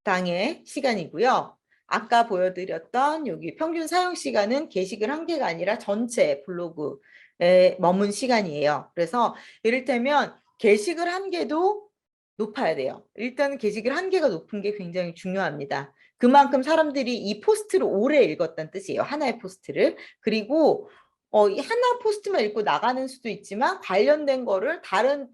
개당의 시간이고요. 아까 보여드렸던 여기 평균 사용 시간은 게시글 한 개가 아니라 전체 블로그에 머문 시간이에요. 그래서 이를테면 게시글 한 개도 높아야 돼요. 일단 게시글 한 개가 높은 게 굉장히 중요합니다. 그만큼 사람들이 이 포스트를 오래 읽었다는 뜻이에요. 하나의 포스트를. 그리고 이 하나 포스트만 읽고 나가는 수도 있지만 관련된 거를 다른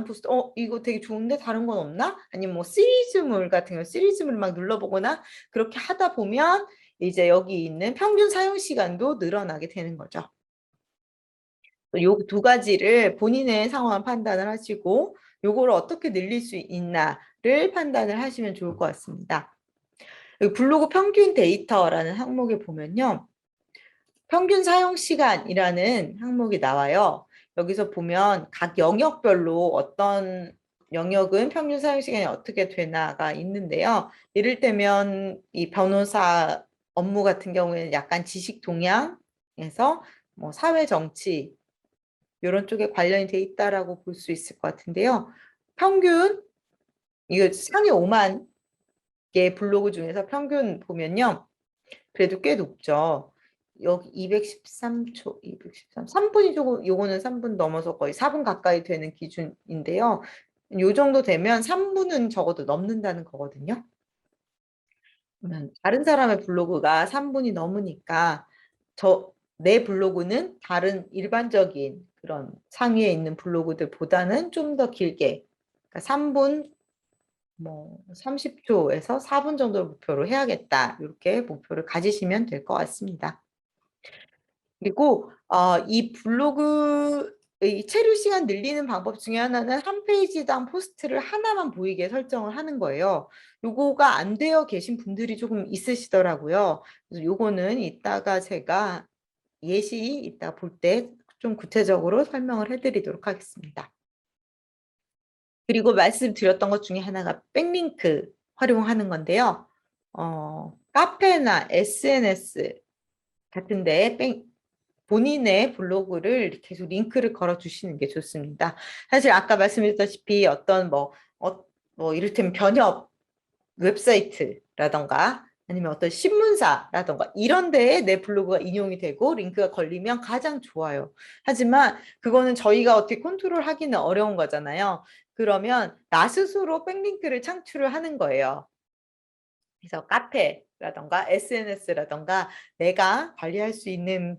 포스트 이거 되게 좋은데 다른 건 없나? 아니면 뭐 시리즈물 같은 거 시리즈물 막 눌러보거나 그렇게 하다 보면 이제 여기 있는 평균 사용 시간도 늘어나게 되는 거죠. 요 두 가지를 본인의 상황을 판단을 하시고 요거를 어떻게 늘릴 수 있나를 판단을 하시면 좋을 것 같습니다. 블로그 평균 데이터라는 항목에 보면요. 평균 사용 시간이라는 항목이 나와요. 여기서 보면 각 영역별로 어떤 영역은 평균 사용 시간이 어떻게 되나가 있는데요. 이를테면 이 변호사 업무 같은 경우에는 약간 지식 동향에서 뭐 사회 정치 이런 쪽에 관련이 돼 있다라고 볼 수 있을 것 같은데요. 평균 이거 상위 5만 개 블로그 중에서 평균 보면요. 그래도 꽤 높죠. 여기 213초, 213, 3분이 조금, 요거는 3분 넘어서 거의 4분 가까이 되는 기준인데요. 요 정도 되면 3분은 적어도 넘는다는 거거든요. 다른 사람의 블로그가 3분이 넘으니까 내 블로그는 다른 일반적인 그런 상위에 있는 블로그들보다는 좀 더 길게, 그러니까 3분, 뭐 30초에서 4분 정도를 목표로 해야겠다. 이렇게 목표를 가지시면 될 것 같습니다. 그리고 이 블로그의 체류 시간 늘리는 방법 중에 하나는 한 페이지당 포스트를 하나만 보이게 설정을 하는 거예요. 요거가 안 되어 계신 분들이 조금 있으시더라고요. 그래서 요거는 이따가 제가 예시 이따 볼 때 좀 구체적으로 설명을 해드리도록 하겠습니다. 그리고 말씀드렸던 것 중에 하나가 백링크 활용하는 건데요. 카페나 SNS 같은데 본인의 블로그를 계속 링크를 걸어 주시는 게 좋습니다. 사실 아까 말씀드렸다시피 어떤 뭐 이를테면 변협 웹사이트라던가 아니면 어떤 신문사라던가 이런 데에 내 블로그가 인용이 되고 링크가 걸리면 가장 좋아요. 하지만 그거는 저희가 어떻게 컨트롤하기는 어려운 거잖아요. 그러면 나 스스로 백링크를 창출을 하는 거예요. 그래서 카페라던가 SNS라던가 내가 관리할 수 있는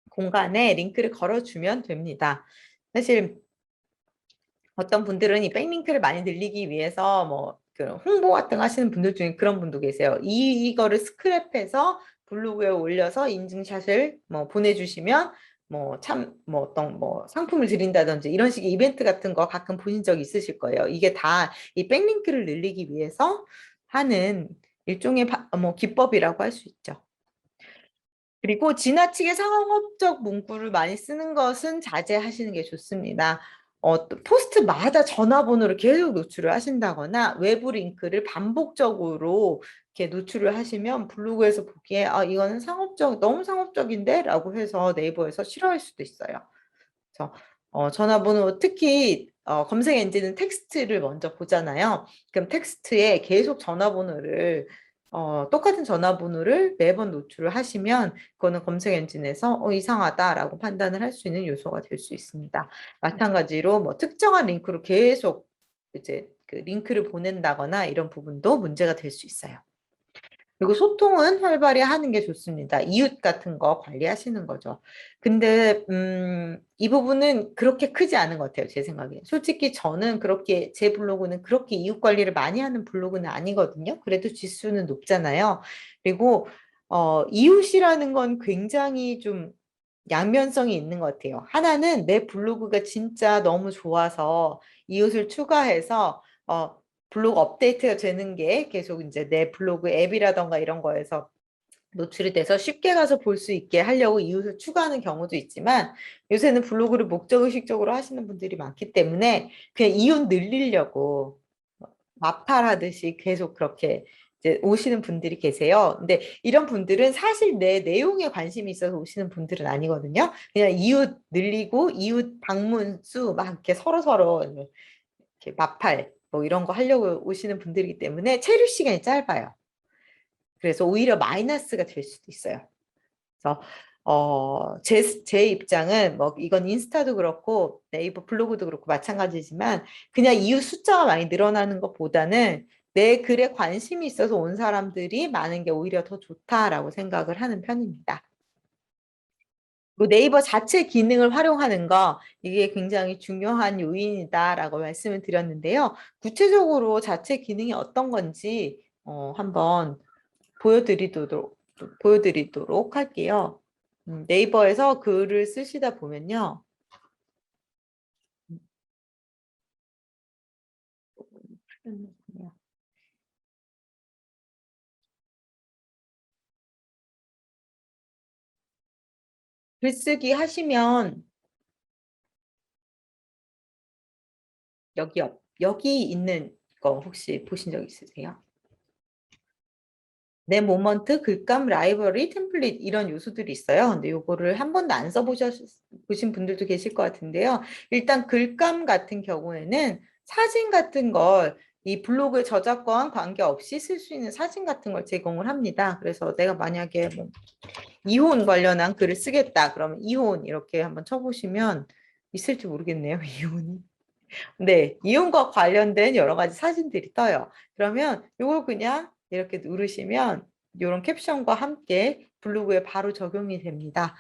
공간에 링크를 걸어주면 됩니다. 사실 어떤 분들은 이 백링크를 많이 늘리기 위해서 뭐 홍보 같은 거 하시는 분들 중에 그런 분도 계세요. 이거를 스크랩해서 블로그에 올려서 인증샷을 뭐 보내주시면 뭐 어떤 뭐 상품을 드린다든지 이런 식의 이벤트 같은 거 가끔 보신 적 있으실 거예요. 이게 다 이 백링크를 늘리기 위해서 하는 일종의 뭐 기법이라고 할 수 있죠. 그리고 지나치게 상업적 문구를 많이 쓰는 것은 자제하시는 게 좋습니다. 또 포스트마다 전화번호를 계속 노출을 하신다거나 외부 링크를 반복적으로 이렇게 노출을 하시면 블로그에서 보기에 이거는 너무 상업적인데? 라고 해서 네이버에서 싫어할 수도 있어요. 그래서 전화번호 특히 검색 엔진은 텍스트를 먼저 보잖아요. 그럼 텍스트에 계속 전화번호를 똑같은 전화번호를 매번 노출을 하시면 그거는 검색 엔진에서 이상하다라고 판단을 할 수 있는 요소가 될 수 있습니다. 마찬가지로 뭐 특정한 링크로 계속 이제 그 링크를 보낸다거나 이런 부분도 문제가 될 수 있어요. 그리고 소통은 활발히 하는 게 좋습니다. 이웃 같은 거 관리하시는 거죠. 근데 이 부분은 그렇게 크지 않은 것 같아요. 제 생각에. 솔직히 저는 그렇게 제 블로그는 그렇게 이웃 관리를 많이 하는 블로그는 아니거든요. 그래도 지수는 높잖아요. 그리고 이웃이라는 건 굉장히 좀 양면성이 있는 것 같아요. 하나는 내 블로그가 진짜 너무 좋아서 이웃을 추가해서 블로그 업데이트가 되는 게 계속 이제 내 블로그 앱이라던가 이런 거에서 노출이 돼서 쉽게 가서 볼 수 있게 하려고 이웃을 추가하는 경우도 있지만 요새는 블로그를 목적의식적으로 하시는 분들이 많기 때문에 그냥 이웃 늘리려고 마팔하듯이 계속 그렇게 이제 오시는 분들이 계세요. 근데 이런 분들은 사실 내 내용에 관심이 있어서 오시는 분들은 아니거든요. 그냥 이웃 늘리고 이웃 방문 수 막 이렇게 서로서로 이렇게 마팔 뭐 이런 거 하려고 오시는 분들이기 때문에 체류 시간이 짧아요. 그래서 오히려 마이너스가 될 수도 있어요. 그래서 제 입장은 뭐 이건 인스타도 그렇고 네이버 블로그도 그렇고 마찬가지지만 그냥 이웃 숫자가 많이 늘어나는 것보다는 내 글에 관심이 있어서 온 사람들이 많은 게 오히려 더 좋다라고 생각을 하는 편입니다. 네이버 자체 기능을 활용하는 거 이게 굉장히 중요한 요인이다라고 말씀을 드렸는데요. 구체적으로 자체 기능이 어떤 건지 한번 보여드리도록 할게요. 네이버에서 글을 쓰시다 보면요. 글쓰기 하시면 여기 있는 거 혹시 보신 적 있으세요? 내 모먼트, 글감, 라이브러리, 템플릿 이런 요소들이 있어요. 근데 요거를 한 번도 안 보신 분들도 계실 것 같은데요. 일단 글감 같은 경우에는 사진 같은 걸 이 블로그 저작권 관계없이 쓸 수 있는 사진 같은 걸 제공을 합니다. 그래서 내가 만약에 뭐 이혼 관련한 글을 쓰겠다. 그러면 이혼 이렇게 한번 쳐보시면 있을지 모르겠네요. 이혼이. 네, 이혼과 관련된 여러 가지 사진들이 떠요. 그러면 이걸 그냥 이렇게 누르시면 이런 캡션과 함께 블로그에 바로 적용이 됩니다.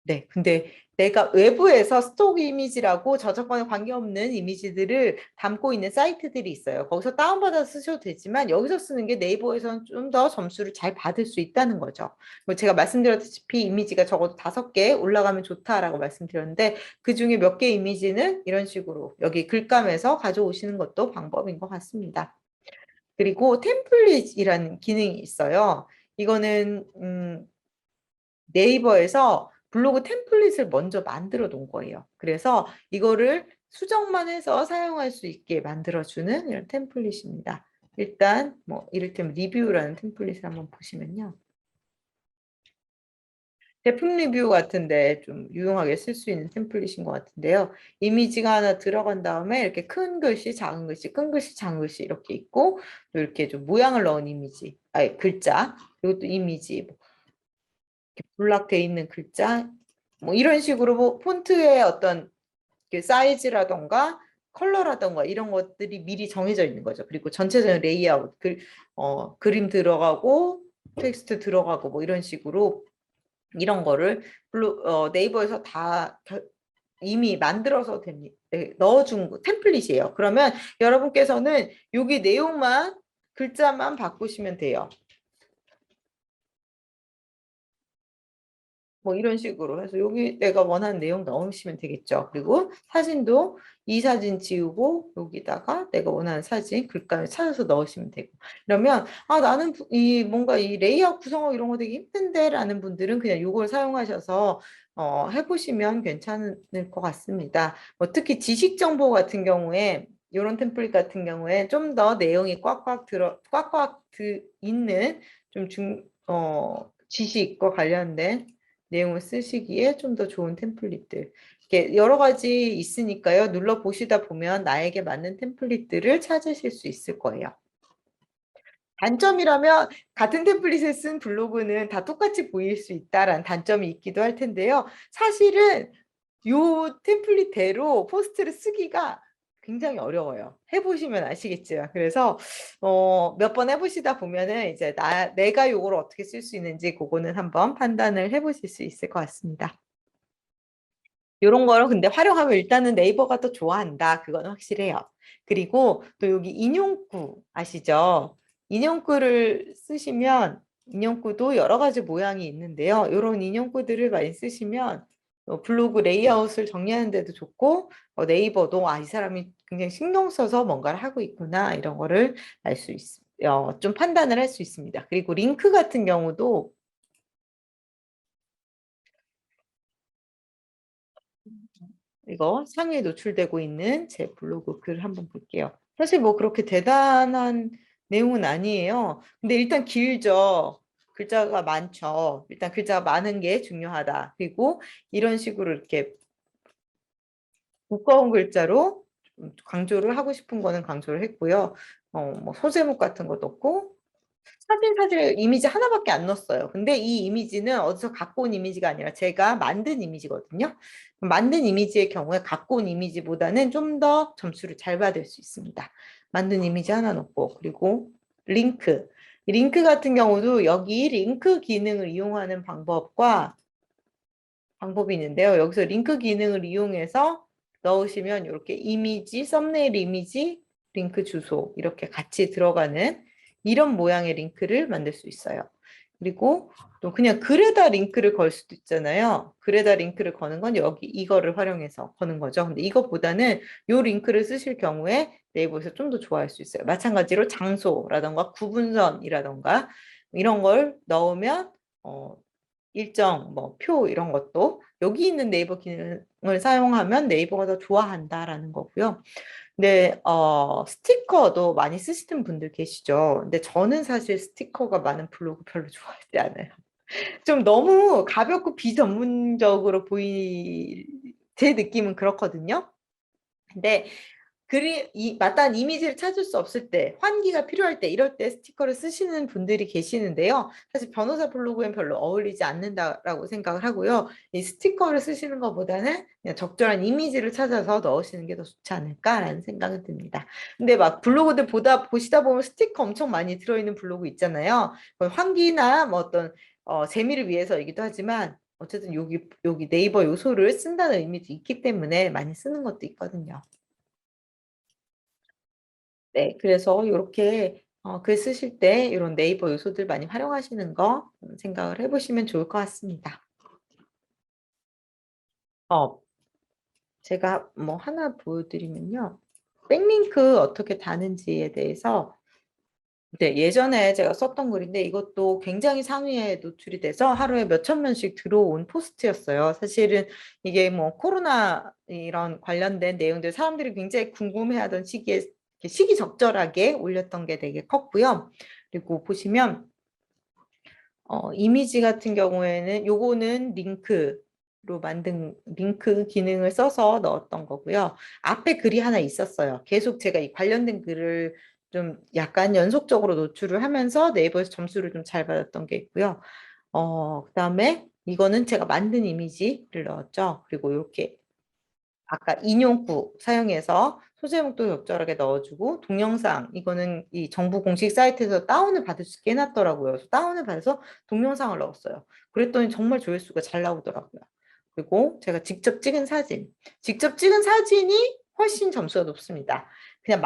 네, 근데 내가 외부에서 스톡 이미지라고 저작권에 관계없는 이미지들을 담고 있는 사이트들이 있어요. 거기서 다운받아서 쓰셔도 되지만 여기서 쓰는 게 네이버에서는 좀 더 점수를 잘 받을 수 있다는 거죠. 제가 말씀드렸다시피 이미지가 적어도 5개 올라가면 좋다라고 말씀드렸는데 그중에 몇 개 이미지는 이런 식으로 여기 글감에서 가져오시는 것도 방법인 것 같습니다. 그리고 템플릿이라는 기능이 있어요. 이거는 네이버에서 블로그 템플릿을 먼저 만들어 놓은 거예요. 그래서 이거를 수정만 해서 사용할 수 있게 만들어주는 이런 템플릿입니다. 일단 뭐 이를테면 리뷰라는 템플릿을 한번 보시면요. 제품 리뷰 같은데 좀 유용하게 쓸 수 있는 템플릿인 것 같은데요. 이미지가 하나 들어간 다음에 이렇게 큰 글씨, 작은 글씨, 큰 글씨, 작은 글씨 이렇게 있고 또 이렇게 좀 모양을 넣은 이미지, 아니 글자, 그리고 또 이미지, 뭐 블락돼 있는 글자, 뭐 이런 식으로 뭐 폰트의 어떤 사이즈라던가 컬러라던가 이런 것들이 미리 정해져 있는 거죠. 그리고 전체적인 레이아웃, 그림 들어가고 텍스트 들어가고 뭐 이런 식으로 이런 거를 네이버에서 다 이미 만들어서 됩니다. 네, 넣어준 템플릿이에요. 그러면 여러분께서는 여기 내용만 글자만 바꾸시면 돼요. 뭐 이런 식으로 해서 여기 내가 원하는 내용 넣으시면 되겠죠. 그리고 사진도 이 사진 지우고 여기다가 내가 원하는 사진 글감을 찾아서 넣으시면 되고. 그러면 나는 이 뭔가 이 레이아웃 구성하고 이런 거 되게 힘든데 라는 분들은 그냥 이걸 사용하셔서 해보시면 괜찮을 것 같습니다. 뭐 특히 지식 정보 같은 경우에 이런 템플릿 같은 경우에 좀 더 내용이 꽉꽉 있는 지식과 관련된 내용을 쓰시기에 좀 더 좋은 템플릿들. 이렇게 여러 가지 있으니까요. 눌러 보시다 보면 나에게 맞는 템플릿들을 찾으실 수 있을 거예요. 단점이라면 같은 템플릿을 쓴 블로그는 다 똑같이 보일 수 있다라는 단점이 있기도 할 텐데요. 사실은 요 템플릿대로 포스트를 쓰기가 굉장히 어려워요. 해보시면 아시겠지만. 그래서 몇 번 해보시다 보면은 이제 내가 요걸 어떻게 쓸 수 있는지 그거는 한번 판단을 해보실 수 있을 것 같습니다. 요런 거를 근데 활용하면 일단은 네이버가 더 좋아한다. 그건 확실해요. 그리고 또 여기 인용구 아시죠? 인용구를 쓰시면 인용구도 여러 가지 모양이 있는데요. 요런 인용구들을 많이 쓰시면 블로그 레이아웃을 정리하는 데도 좋고 네이버도 이 사람이 굉장히 신경 써서 뭔가를 하고 있구나 이런 거를 알 수 좀 판단을 할 수 있습니다. 그리고 링크 같은 경우도 이거 상위에 노출되고 있는 제 블로그 글 한번 볼게요. 사실 뭐 그렇게 대단한 내용은 아니에요. 근데 일단 길죠. 글자가 많죠. 일단 글자가 많은 게 중요하다. 그리고 이런 식으로 이렇게 두꺼운 글자로 강조를 하고 싶은 거는 강조를 했고요. 뭐 소제목 같은 것도 없고 사실 이미지 하나밖에 안 넣었어요. 근데 이 이미지는 어디서 갖고 온 이미지가 아니라 제가 만든 이미지거든요. 만든 이미지의 경우에 갖고 온 이미지보다는 좀 더 점수를 잘 받을 수 있습니다. 만든 이미지 하나 넣고 그리고 링크. 링크 같은 경우도 여기 링크 기능을 이용하는 방법이 있는데요. 여기서 링크 기능을 이용해서 넣으시면 이렇게 이미지, 썸네일 이미지, 링크 주소 이렇게 같이 들어가는 이런 모양의 링크를 만들 수 있어요. 그리고 또 그냥 글에다 링크를 걸 수도 있잖아요. 글에다 링크를 거는 건 여기 이거를 활용해서 거는 거죠. 근데 이것보다는 이 링크를 쓰실 경우에 네이버에서 좀 더 좋아할 수 있어요. 마찬가지로 장소라던가 구분선이라던가 이런 걸 넣으면 일정 뭐 표 이런 것도 여기 있는 네이버 기능을 사용하면 네이버가 더 좋아한다라는 거고요. 근데 스티커도 많이 쓰시는 분들 계시죠. 근데 저는 사실 스티커가 많은 블로그 별로 좋아하지 않아요. 좀 너무 가볍고 비전문적으로 제 느낌은 그렇거든요. 근데 마땅한 이미지를 찾을 수 없을 때, 환기가 필요할 때, 이럴 때 스티커를 쓰시는 분들이 계시는데요. 사실 변호사 블로그엔 별로 어울리지 않는다라고 생각을 하고요. 이 스티커를 쓰시는 것보다는 그냥 적절한 이미지를 찾아서 넣으시는 게 더 좋지 않을까라는 생각이 듭니다. 근데 막 블로그들 보시다 보면 스티커 엄청 많이 들어있는 블로그 있잖아요. 환기나 뭐 어떤 재미를 위해서이기도 하지만 어쨌든 여기 네이버 요소를 쓴다는 의미도 있기 때문에 많이 쓰는 것도 있거든요. 네, 그래서 이렇게 글 쓰실 때 이런 네이버 요소들 많이 활용하시는 거 생각을 해보시면 좋을 것 같습니다. 어, 제가 뭐 하나 보여드리면요. 백링크 어떻게 다는지에 대해서 네, 예전에 제가 썼던 글인데 이것도 굉장히 상위에 노출이 돼서 하루에 몇천 명씩 들어온 포스트였어요. 사실은 이게 뭐 코로나 이런 관련된 내용들 사람들이 굉장히 궁금해하던 시기에 이렇게 시기적절하게 올렸던 게 되게 컸고요. 그리고 보시면 이미지 같은 경우에는 요거는 링크로 만든 링크 기능을 써서 넣었던 거고요. 앞에 글이 하나 있었어요. 계속 제가 이 관련된 글을 좀 약간 연속적으로 노출을 하면서 네이버에서 점수를 좀 잘 받았던 게 있고요. 그다음에 이거는 제가 만든 이미지를 넣었죠. 그리고 이렇게 아까 인용구 사용해서 소제목도 적절하게 넣어주고 동영상 이거는 이 정부 공식 사이트에서 다운을 받을 수 있게 해놨더라고요. 그래서 다운을 받아서 동영상을 넣었어요. 그랬더니 정말 조회수가 잘 나오더라고요. 그리고 제가 직접 찍은 사진이 훨씬 점수가 높습니다. 그냥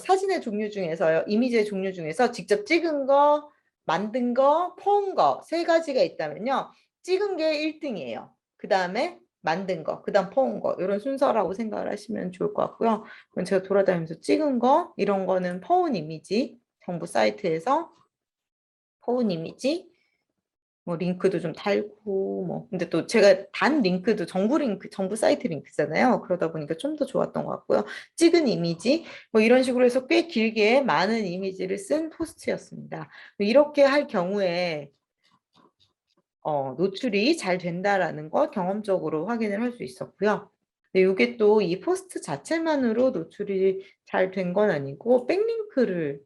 사진의 종류 중에서요, 이미지의 종류 중에서 직접 찍은 거, 만든 거, 퍼온 거 세 가지가 있다면요. 찍은 게 1등이에요. 그 다음에 만든 거, 그다음 퍼온 거 이런 순서라고 생각을 하시면 좋을 것 같고요. 그럼 제가 돌아다니면서 찍은 거 이런 거는 퍼온 이미지 정부 사이트에서 퍼온 이미지 뭐 링크도 좀 달고 뭐 근데 또 제가 단 링크도 정부 링크 정부 사이트 링크잖아요. 그러다 보니까 좀 더 좋았던 것 같고요. 찍은 이미지 뭐 이런 식으로 해서 꽤 길게 많은 이미지를 쓴 포스트였습니다. 이렇게 할 경우에 노출이 잘 된다라는 걸 경험적으로 확인을 할 수 있었고요. 근데 이게 또 이 포스트 자체만으로 노출이 잘 된 건 아니고 백링크를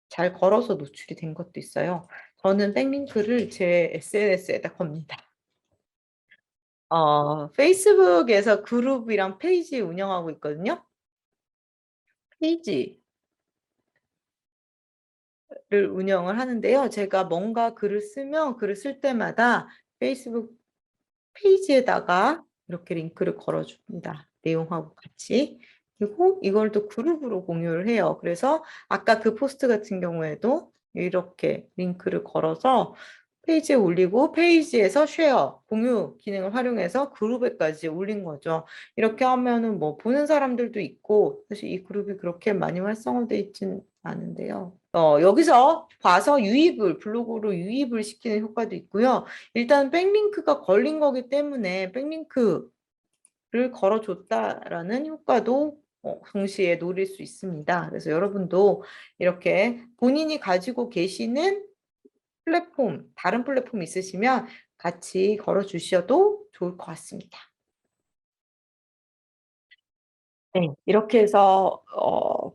잘 걸어서 노출이 된 것도 있어요. 저는 백링크를 제 SNS에다 겁니다. 페이스북에서 그룹이랑 페이지 운영하고 있거든요. 페이지를 운영을 하는데요. 제가 뭔가 글을 쓰면 글을 쓸 때마다 페이스북 페이지에다가 이렇게 링크를 걸어줍니다. 내용하고 같이. 그리고 이걸 또 그룹으로 공유를 해요. 그래서 아까 그 포스트 같은 경우에도 이렇게 링크를 걸어서 페이지에 올리고 페이지에서 쉐어, 공유 기능을 활용해서 그룹에까지 올린 거죠. 이렇게 하면은 뭐 보는 사람들도 있고 사실 이 그룹이 그렇게 많이 활성화돼 있진 않은데요. 여기서 봐서 유입을 블로그로 유입을 시키는 효과도 있고요. 일단 백링크가 걸린 거기 때문에 백링크를 걸어줬다라는 효과도 동시에 노릴 수 있습니다. 그래서 여러분도 이렇게 본인이 가지고 계시는 플랫폼, 다른 플랫폼 있으시면 같이 걸어주셔도 좋을 것 같습니다. 네, 이렇게 해서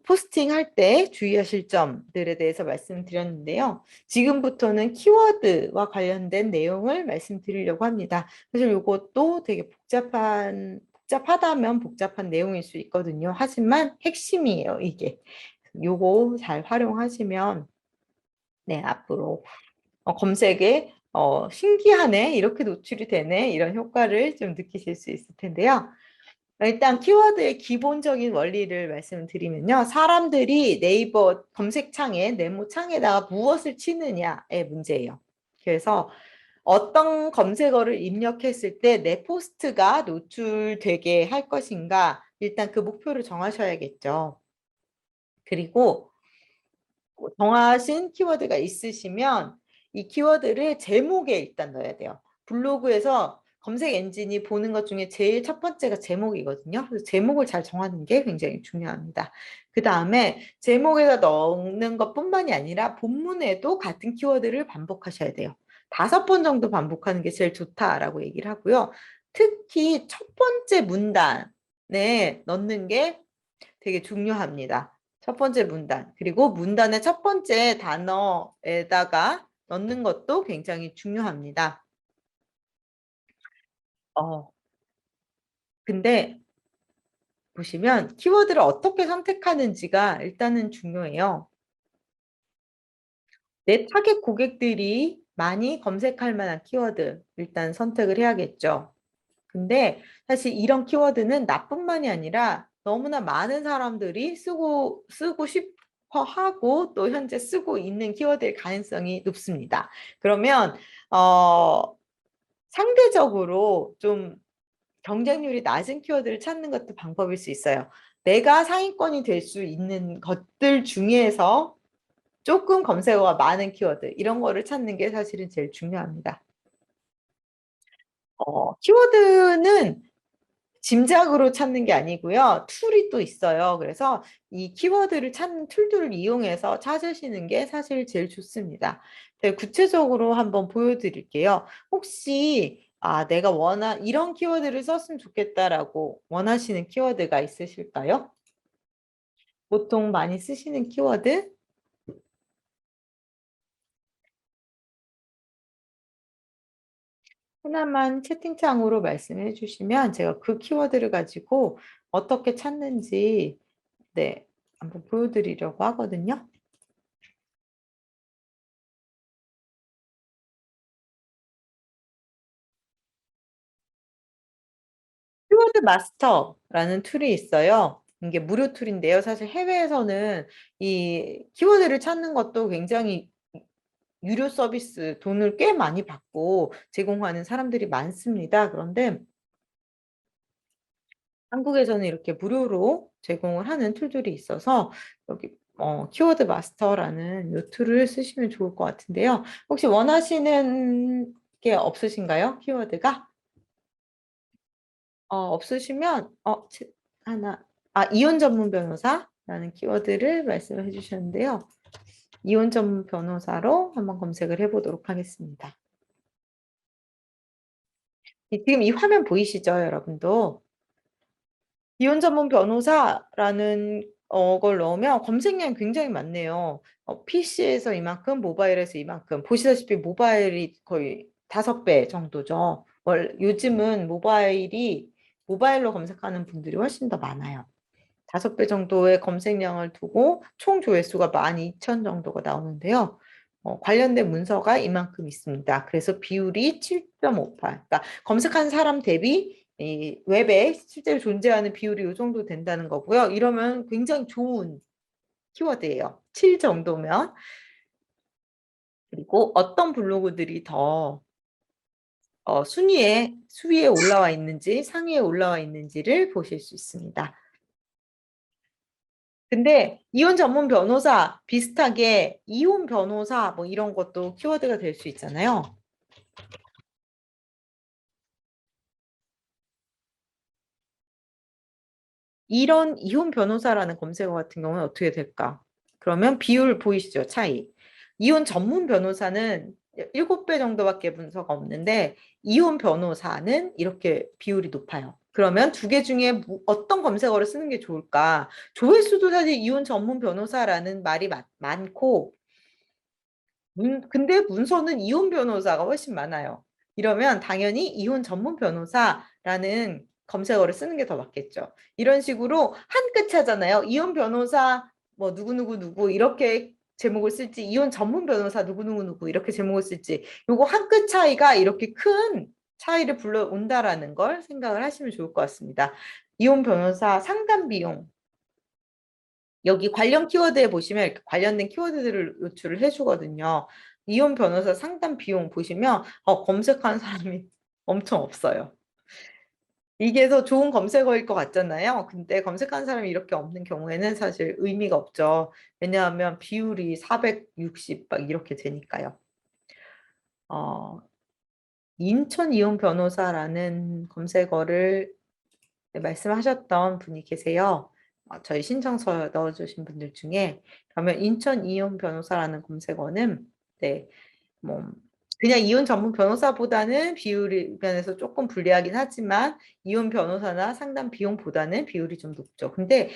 포스팅할 때 주의하실 점들에 대해서 말씀드렸는데요. 지금부터는 키워드와 관련된 내용을 말씀드리려고 합니다. 사실 이것도 되게 복잡하다면 복잡한 내용일 수 있거든요. 하지만 핵심이에요, 이게. 요거 잘 활용하시면 네, 앞으로 검색에 신기하네, 이렇게 노출이 되네, 이런 효과를 좀 느끼실 수 있을 텐데요. 일단 키워드의 기본적인 원리를 말씀드리면요. 사람들이 네이버 검색창에 네모창에다가 무엇을 치느냐의 문제예요. 그래서 어떤 검색어를 입력했을 때 내 포스트가 노출되게 할 것인가 일단 그 목표를 정하셔야겠죠. 그리고 정하신 키워드가 있으시면 이 키워드를 제목에 일단 넣어야 돼요. 블로그에서 검색 엔진이 보는 것 중에 제일 첫 번째가 제목이거든요. 그래서 제목을 잘 정하는 게 굉장히 중요합니다. 그 다음에 제목에다 넣는 것뿐만이 아니라 본문에도 같은 키워드를 반복하셔야 돼요. 5번 정도 반복하는 게 제일 좋다라고 얘기를 하고요. 특히 첫 번째 문단에 넣는 게 되게 중요합니다. 첫 번째 문단, 그리고 문단의 첫 번째 단어에다가 넣는 것도 굉장히 중요합니다. 어, 근데 보시면 키워드를 어떻게 선택하는지가 일단은 중요해요. 내 타겟 고객들이 많이 검색할 만한 키워드 일단 선택을 해야겠죠. 근데 사실 이런 키워드는 나뿐만이 아니라 너무나 많은 사람들이 쓰고 싶어 하고 또 현재 쓰고 있는 키워드일 가능성이 높습니다. 그러면 상대적으로 좀 경쟁률이 낮은 키워드를 찾는 것도 방법일 수 있어요. 내가 상위권이 될 수 있는 것들 중에서 조금 검색어가 많은 키워드 이런 거를 찾는 게 사실은 제일 중요합니다. 키워드는 짐작으로 찾는 게 아니고요. 툴이 또 있어요. 그래서 이 키워드를 찾는 툴들을 이용해서 찾으시는 게 사실 제일 좋습니다. 구체적으로 한번 보여드릴게요. 혹시 내가 이런 키워드를 썼으면 좋겠다라고 원하시는 키워드가 있으실까요? 보통 많이 쓰시는 키워드? 하나만 채팅창으로 말씀해 주시면 제가 그 키워드를 가지고 어떻게 찾는지 네, 한번 보여드리려고 하거든요. 키워드 마스터라는 툴이 있어요. 이게 무료 툴인데요. 사실 해외에서는 이 키워드를 찾는 것도 굉장히 유료 서비스 돈을 꽤 많이 받고 제공하는 사람들이 많습니다. 그런데 한국에서는 이렇게 무료로 제공을 하는 툴들이 있어서 여기 키워드 마스터라는 요 툴을 쓰시면 좋을 것 같은데요. 혹시 원하시는 게 없으신가요? 키워드가? 없으시면 하나 이혼 전문 변호사라는 키워드를 말씀해 주셨는데요. 이혼 전문 변호사로 한번 검색을 해보도록 하겠습니다. 지금 이 화면 보이시죠, 여러분도? 이혼 전문 변호사라는 걸 넣으면 검색량이 굉장히 많네요. PC에서 이만큼, 모바일에서 이만큼. 보시다시피 모바일이 거의 5배 정도죠. 요즘은 모바일로 검색하는 분들이 훨씬 더 많아요. 5배 정도의 검색량을 두고 총 조회수가 12,000 정도가 나오는데요. 관련된 문서가 이만큼 있습니다. 그래서 비율이 7.58. 그러니까 검색한 사람 대비 이 웹에 실제로 존재하는 비율이 이 정도 된다는 거고요. 이러면 굉장히 좋은 키워드예요. 7 정도면. 그리고 어떤 블로그들이 더 수위에 올라와 있는지 상위에 올라와 있는지를 보실 수 있습니다. 근데 이혼 전문 변호사 비슷하게 이혼 변호사 뭐 이런 것도 키워드가 될 수 있잖아요. 이런 이혼 변호사라는 검색어 같은 경우는 어떻게 될까? 그러면 비율 보이시죠? 차이. 이혼 전문 변호사는 7배 정도밖에 문서가 없는데 이혼 변호사는 이렇게 비율이 높아요. 그러면 두 개 중에 어떤 검색어를 쓰는 게 좋을까? 조회수도 사실 이혼 전문 변호사라는 말이 많고 근데 문서는 이혼 변호사가 훨씬 많아요. 이러면 당연히 이혼 전문 변호사라는 검색어를 쓰는 게 더 맞겠죠. 이런 식으로 한 끗 차잖아요. 이혼 변호사 뭐 누구누구 이렇게 제목을 쓸지 이혼 전문 변호사 누구누구 이렇게 제목을 쓸지 요거 한 끗 차이가 이렇게 큰 차이를 불러온다라는 걸 생각을 하시면 좋을 것 같습니다. 이혼 변호사 상담 비용 여기 관련 키워드에 보시면 이렇게 관련된 키워드들을 요출을 해주거든요. 이혼 변호사 상담 비용 보시면 검색하는 사람이 엄청 없어요. 이게 더 좋은 검색어일 것 같잖아요. 근데 검색하는 사람이 이렇게 없는 경우에는 사실 의미가 없죠. 왜냐하면 비율이 460 막 이렇게 되니까요. 어, 인천 이혼 변호사라는 검색어를 말씀하셨던 분이 계세요. 저희 신청서 넣어주신 분들 중에 그러면 인천 이혼 변호사라는 검색어는 네, 뭐 그냥 이혼 전문 변호사보다는 비율이 면에서 조금 불리하긴 하지만 이혼 변호사나 상담 비용보다는 비율이 좀 높죠. 근데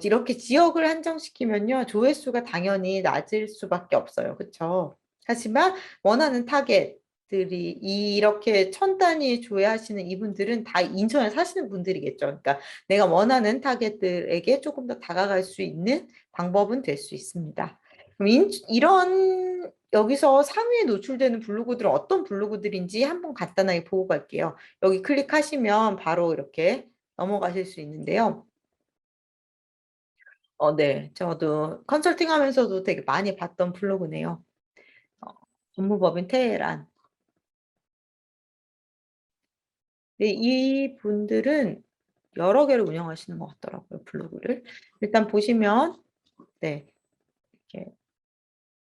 이렇게 지역을 한정시키면요 조회수가 당연히 낮을 수밖에 없어요. 그렇죠? 하지만 원하는 타겟들이 이렇게 1,000단위 조회하시는 이분들은 다 인천에 사시는 분들이겠죠. 그러니까 내가 원하는 타겟들에게 조금 더 다가갈 수 있는 방법은 될 수 있습니다. 그럼 이런 여기서 상위에 노출되는 블로그들은 어떤 블로그들인지 한번 간단하게 보고 갈게요. 여기 클릭하시면 바로 이렇게 넘어가실 수 있는데요. 네. 저도 컨설팅 하면서도 되게 많이 봤던 블로그네요. 어, 법무법인 테헤란. 네, 이 분들은 여러 개를 운영하시는 것 같더라고요, 블로그를. 일단 보시면, 네, 이렇게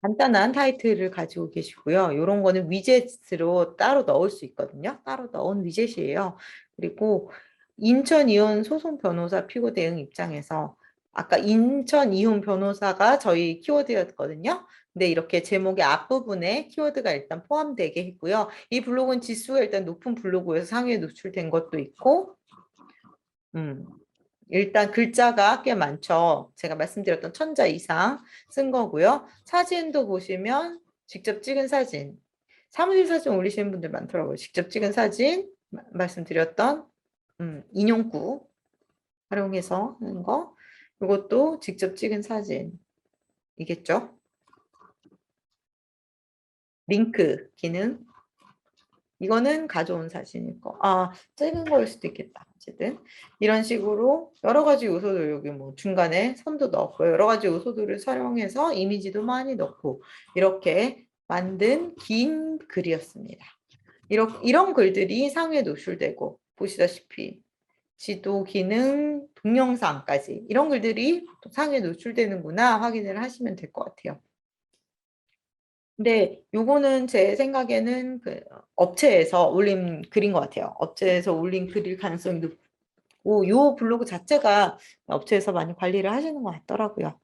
간단한 타이틀을 가지고 계시고요. 이런 거는 위젯으로 따로 넣을 수 있거든요. 따로 넣은 위젯이에요. 그리고 인천 이혼 소송 변호사 피고 대응 입장에서 아까 인천 이혼 변호사가 저희 키워드였거든요. 근데 이렇게 제목의 앞부분에 키워드가 일단 포함되게 했고요. 이 블로그는 지수가 일단 높은 블로그에서 상위에 노출된 것도 있고, 일단 글자가 꽤 많죠. 제가 말씀드렸던 1,000자 이상 쓴 거고요. 사진도 보시면 직접 찍은 사진. 사무실 사진 올리시는 분들 많더라고요. 직접 찍은 사진, 말씀드렸던 인용구 활용해서 하는 거. 이것도 직접 찍은 사진이겠죠. 링크 기능. 이거는 가져온 사진일 거. 찍은 거일 수도 있겠다. 어쨌든 이런 식으로 여러 가지 요소들 여기 뭐 중간에 선도 넣었고 여러 가지 요소들을 사용해서 이미지도 많이 넣고 이렇게 만든 긴 글이었습니다. 이런 글들이 상위에 노출되고 보시다시피 지도 기능, 동영상까지 이런 글들이 상위에 노출되는구나 확인을 하시면 될 것 같아요. 근데 요거는 제 생각에는 그 업체에서 올린 글인 것 같아요. 업체에서 올린 글일 가능성이 높고 요 블로그 자체가 업체에서 많이 관리를 하시는 것 같더라고요.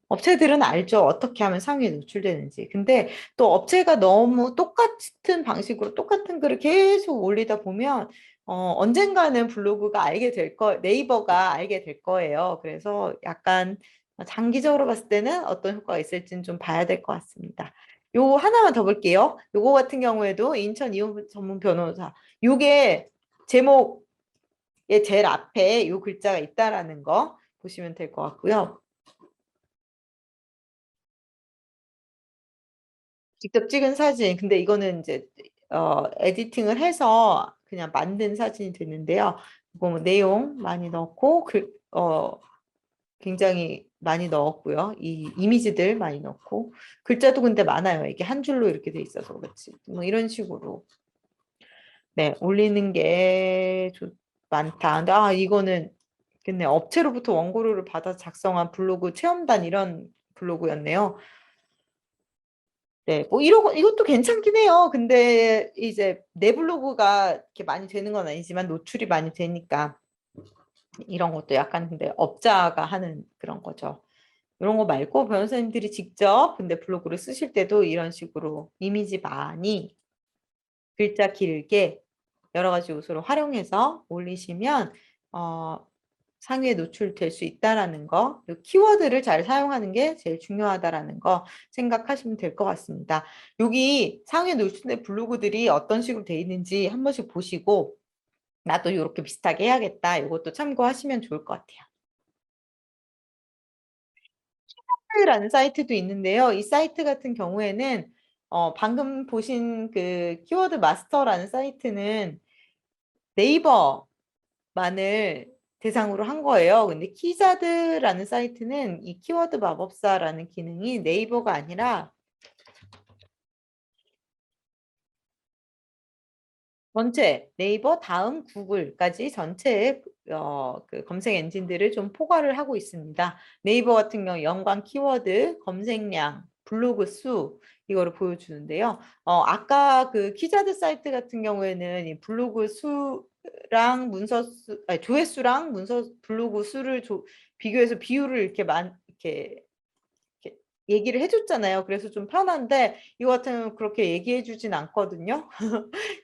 업체들은 알죠. 어떻게 하면 상위에 노출되는지. 근데 또 업체가 너무 똑같은 방식으로 똑같은 글을 계속 올리다 보면 언젠가는 블로그가 알게 될 네이버가 알게 될 거예요. 그래서 약간 장기적으로 봤을 때는 어떤 효과가 있을지는 좀 봐야 될 것 같습니다. 요거 하나만 더 볼게요. 요거 같은 경우에도 인천 이혼 전문 변호사. 요게 제목의 제일 앞에 요 글자가 있다라는 거 보시면 될 것 같고요. 직접 찍은 사진. 근데 이거는 이제 에디팅을 해서 그냥 만든 사진이 되는데요. 이거 뭐 내용 많이 넣고 굉장히 많이 넣었고요. 이 이미지들 많이 넣고 글자도 근데 많아요. 이게 한 줄로 이렇게 돼 있어서 그렇지. 뭐 이런 식으로 네 올리는 게 많다. 근데 이거는 근데 업체로부터 원고료를 받아 작성한 블로그 체험단 이런 블로그였네요. 네, 뭐 이것도 괜찮긴 해요. 근데 이제 내 블로그가 이렇게 많이 되는 건 아니지만 노출이 많이 되니까 이런 것도 약간 근데 업자가 하는 그런 거죠. 이런 거 말고 변호사님들이 직접 근데 블로그를 쓰실 때도 이런 식으로 이미지 많이 글자 길게 여러 가지 요소를 활용해서 올리시면 상위에 노출될 수 있다라는 거, 키워드를 잘 사용하는 게 제일 중요하다라는 거 생각하시면 될 것 같습니다. 여기 상위에 노출된 블로그들이 어떤 식으로 돼 있는지 한 번씩 보시고 나도 이렇게 비슷하게 해야겠다. 이것도 참고하시면 좋을 것 같아요. 라는 사이트도 있는데요. 이 사이트 같은 경우에는 방금 보신 그 키워드 마스터라는 사이트는 네이버만을 대상으로 한 거예요. 근데 키자드라는 사이트는 이 키워드 마법사라는 기능이 네이버가 아니라 전체 네이버 다음 구글까지 전체의 그 검색 엔진들을 좀 포괄을 하고 있습니다. 네이버 같은 경우 연관 키워드, 검색량, 블로그 수 이거를 보여주는데요. 아까 그 키자드 사이트 같은 경우에는 이 블로그 수랑 문서 수, 아니, 조회수랑 문서 블로그 수를 비교해서 비율을 이렇게 얘기를 해줬잖아요. 그래서 좀 편한데 이거 같은 경우는 그렇게 얘기해 주진 않거든요.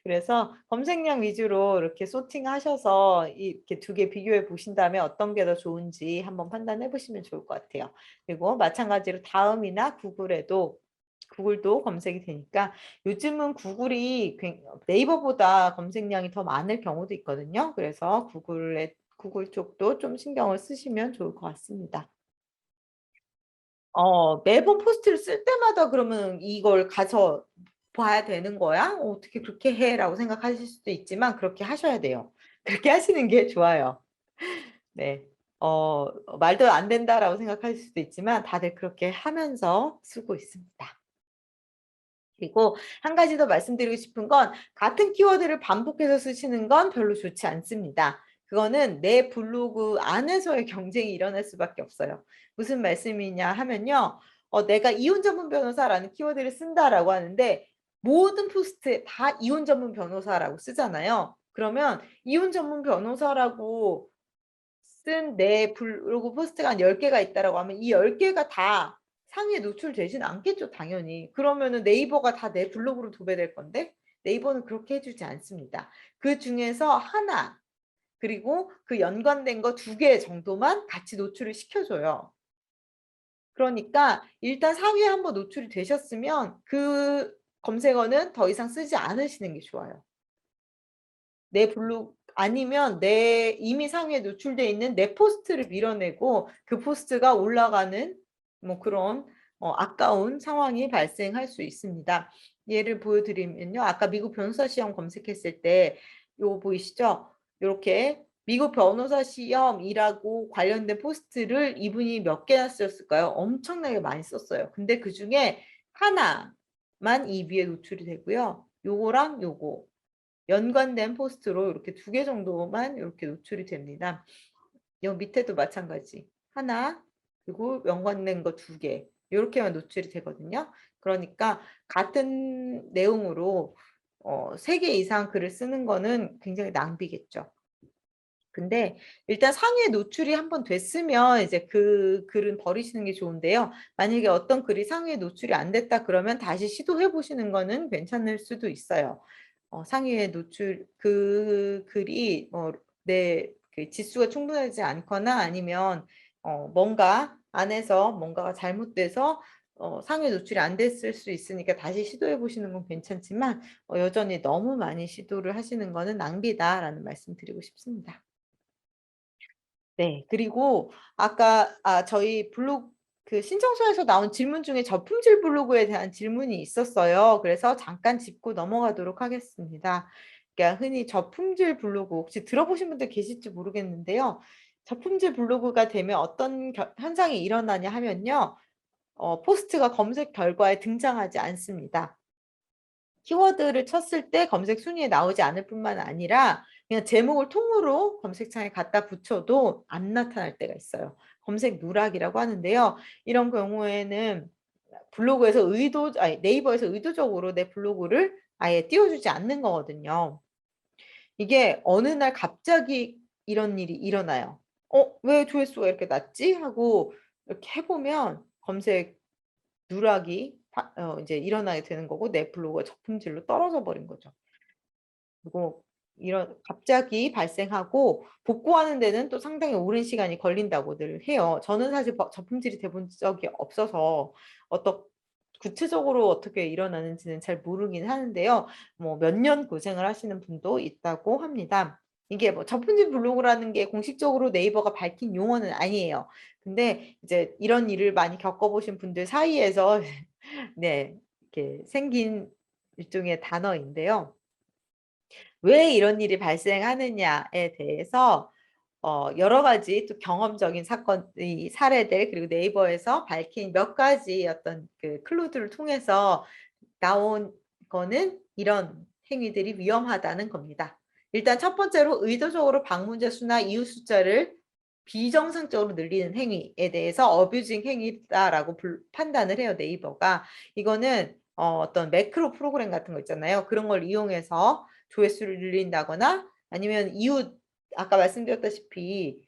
그래서 검색량 위주로 이렇게 소팅하셔서 이렇게 두 개 비교해 보신 다음에 어떤 게 더 좋은지 한번 판단해 보시면 좋을 것 같아요. 그리고 마찬가지로 다음이나 구글도 검색이 되니까 요즘은 구글이 네이버보다 검색량이 더 많을 경우도 있거든요. 그래서 구글 쪽도 좀 신경을 쓰시면 좋을 것 같습니다. 매번 포스트를 쓸 때마다 그러면 이걸 가서 봐야 되는 거야? 어떻게 그렇게 해? 라고 생각하실 수도 있지만 그렇게 하셔야 돼요. 그렇게 하시는 게 좋아요. 네. 말도 안 된다라고 생각하실 수도 있지만 다들 그렇게 하면서 쓰고 있습니다. 그리고 한 가지 더 말씀드리고 싶은 건 같은 키워드를 반복해서 쓰시는 건 별로 좋지 않습니다. 그거는 내 블로그 안에서의 경쟁이 일어날 수밖에 없어요. 무슨 말씀이냐 하면요. 내가 이혼 전문 변호사라는 키워드를 쓴다라고 하는데 모든 포스트에 다 이혼 전문 변호사라고 쓰잖아요. 그러면 이혼 전문 변호사라고 쓴 내 블로그 포스트가 한 10개가 있다라고 하면 이 10개가 다 상위에 노출되진 않겠죠, 당연히. 그러면은 네이버가 다 내 블로그로 도배될 건데 네이버는 그렇게 해주지 않습니다. 그 중에서 하나 그리고 그 연관된 거 2개 정도만 같이 노출을 시켜줘요. 그러니까 일단 상위에 한번 노출이 되셨으면 그 검색어는 더 이상 쓰지 않으시는 게 좋아요. 내 블로그 아니면 내 이미 상위에 노출돼 있는 내 포스트를 밀어내고 그 포스트가 올라가는 뭐 그런 아까운 상황이 발생할 수 있습니다. 예를 보여드리면요. 아까 미국 변호사 시험 검색했을 때 요거 보이시죠? 이렇게 미국 변호사 시험이라고 관련된 포스트를 이분이 몇 개나 쓰셨을까요? 엄청나게 많이 썼어요. 근데 그중에 하나만 이 위에 노출이 되고요. 요거랑 요거 연관된 포스트로 이렇게 2개 정도만 이렇게 노출이 됩니다. 요 밑에도 마찬가지. 하나, 그리고 연관된 거 2개. 요렇게만 노출이 되거든요. 그러니까 같은 내용으로 3개 이상 글을 쓰는 거는 굉장히 낭비겠죠. 근데 일단 상위에 노출이 한번 됐으면 이제 그 글은 버리시는 게 좋은데요. 만약에 어떤 글이 상위에 노출이 안 됐다 그러면 다시 시도해 보시는 거는 괜찮을 수도 있어요. 상위에 노출 그 글이 내 그 지수가 충분하지 않거나 아니면 뭔가 안에서 뭔가가 잘못돼서 상위에 노출이 안 됐을 수 있으니까 다시 시도해 보시는 건 괜찮지만 여전히 너무 많이 시도를 하시는 거는 낭비다라는 말씀 드리고 싶습니다. 네. 그리고 아까 저희 블로그 그 신청서에서 나온 질문 중에 저품질 블로그에 대한 질문이 있었어요. 그래서 잠깐 짚고 넘어가도록 하겠습니다. 그러니까 흔히 저품질 블로그 혹시 들어보신 분들 계실지 모르겠는데요. 저품질 블로그가 되면 어떤 현상이 일어나냐 하면요. 포스트가 검색 결과에 등장하지 않습니다. 키워드를 쳤을 때 검색 순위에 나오지 않을 뿐만 아니라 그냥 제목을 통으로 검색창에 갖다 붙여도 안 나타날 때가 있어요. 검색 누락이라고 하는데요. 이런 경우에는 블로그에서 네이버에서 의도적으로 내 블로그를 아예 띄워주지 않는 거거든요. 이게 어느 날 갑자기 이런 일이 일어나요. 왜 조회수가 이렇게 낮지? 하고 이렇게 해보면 검색 누락이 이제 일어나게 되는 거고 내 블로그가 저품질로 떨어져 버린 거죠. 그리고 이런 갑자기 발생하고 복구하는 데는 또 상당히 오랜 시간이 걸린다고들 해요. 저는 사실 저품질이 돼본 적이 없어서 어떻 구체적으로 어떻게 일어나는지는 잘 모르긴 하는데요. 뭐 몇 년 고생을 하시는 분도 있다고 합니다. 이게 뭐 저품질 블로그라는 게 공식적으로 네이버가 밝힌 용어는 아니에요. 근데 이제 이런 일을 많이 겪어보신 분들 사이에서 네, 이렇게 생긴 일종의 단어인데요. 왜 이런 일이 발생하느냐에 대해서 여러 가지 또 경험적인 이 사례들 그리고 네이버에서 밝힌 몇 가지 어떤 그 클루들을 통해서 나온 거는 이런 행위들이 위험하다는 겁니다. 일단 첫 번째로 의도적으로 방문자 수나 이웃 숫자를 비정상적으로 늘리는 행위에 대해서 어뷰징 행위다라고 판단을 해요, 네이버가. 이거는 어떤 매크로 프로그램 같은 거 있잖아요. 그런 걸 이용해서 조회수를 늘린다거나 아니면 이웃 아까 말씀드렸다시피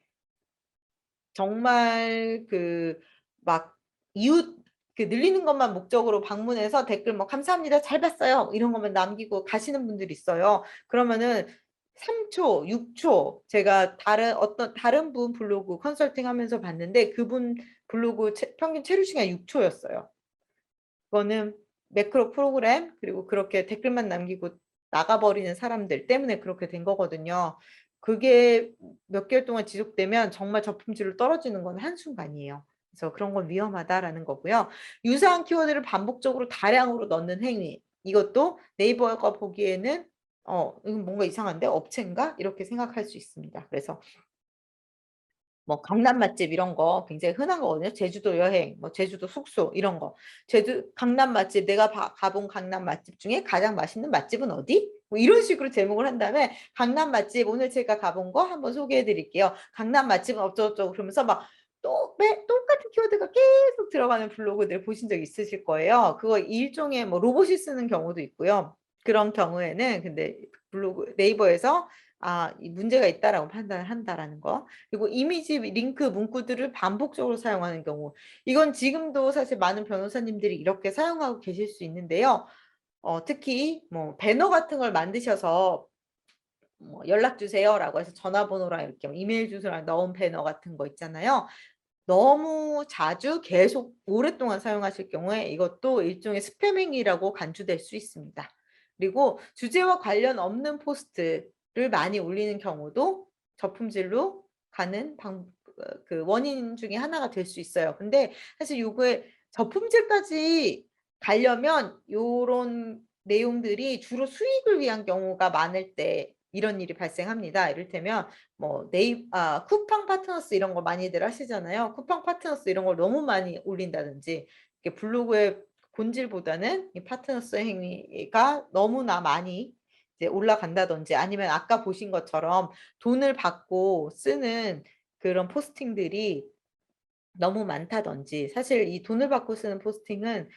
정말 그 막 이웃 그 늘리는 것만 목적으로 방문해서 댓글 뭐 "감사합니다. 잘 봤어요." 이런 것만 남기고 가시는 분들이 있어요. 그러면은 3 초, 6초 제가 다른 분 블로그 컨설팅하면서 봤는데 그분 블로그 평균 체류 시간이 6 초였어요. 그거는 매크로 프로그램 그리고 그렇게 댓글만 남기고 나가버리는 사람들 때문에 그렇게 된 거거든요. 그게 몇 개월 동안 지속되면 정말 저품질로 떨어지는 건 한순간이에요. 그래서 그런 건 위험하다라는 거고요. 유사한 키워드를 반복적으로 다량으로 넣는 행위. 이것도 네이버가 보기에는 '이건 뭔가 이상한데? 업체인가?' 이렇게 생각할 수 있습니다. 그래서 뭐 강남 맛집 이런 거 굉장히 흔한 거거든요. 제주도 여행, 뭐 제주도 숙소 이런 거. 강남 맛집 내가 가본 강남 맛집 중에 가장 맛있는 맛집은 어디? 뭐 이런 식으로 제목을 한 다음에 강남 맛집 오늘 제가 가본 거 한번 소개해 드릴게요. 강남 맛집은 어쩌고저쩌고 그러면서 막 똑같은 키워드가 계속 들어가는 블로그들 보신 적 있으실 거예요. 그거 일종의 뭐 로봇이 쓰는 경우도 있고요. 그런 경우에는 근데 네이버에서 '이 문제가 있다.'라고 판단을 한다라는 거. 그리고 이미지 링크 문구들을 반복적으로 사용하는 경우. 이건 지금도 사실 많은 변호사님들이 이렇게 사용하고 계실 수 있는데요. 특히 뭐 배너 같은 걸 만드셔서 뭐 "연락 주세요."라고 해서 전화번호랑 이렇게 뭐 이메일 주소랑 넣은 배너 같은 거 있잖아요. 너무 자주 계속 오랫동안 사용하실 경우에 이것도 일종의 스팸 행위라고 간주될 수 있습니다. 그리고 주제와 관련 없는 포스트를 많이 올리는 경우도 저품질로 가는 그 원인 중에 하나가 될 수 있어요. 근데 사실 요거에 저품질까지 가려면 요런 내용들이 주로 수익을 위한 경우가 많을 때 이런 일이 발생합니다. 이를테면 뭐 쿠팡 파트너스 이런 거 많이들 하시잖아요. 쿠팡 파트너스 이런 걸 너무 많이 올린다든지 이렇게 블로그의 본질보다는 이 파트너스 행위가 너무나 많이 이제 올라간다든지 아니면 아까 보신 것처럼 돈을 받고 쓰는 그런 포스팅들이 너무 많다든지 사실 이 돈을 받고 쓰는 포스팅은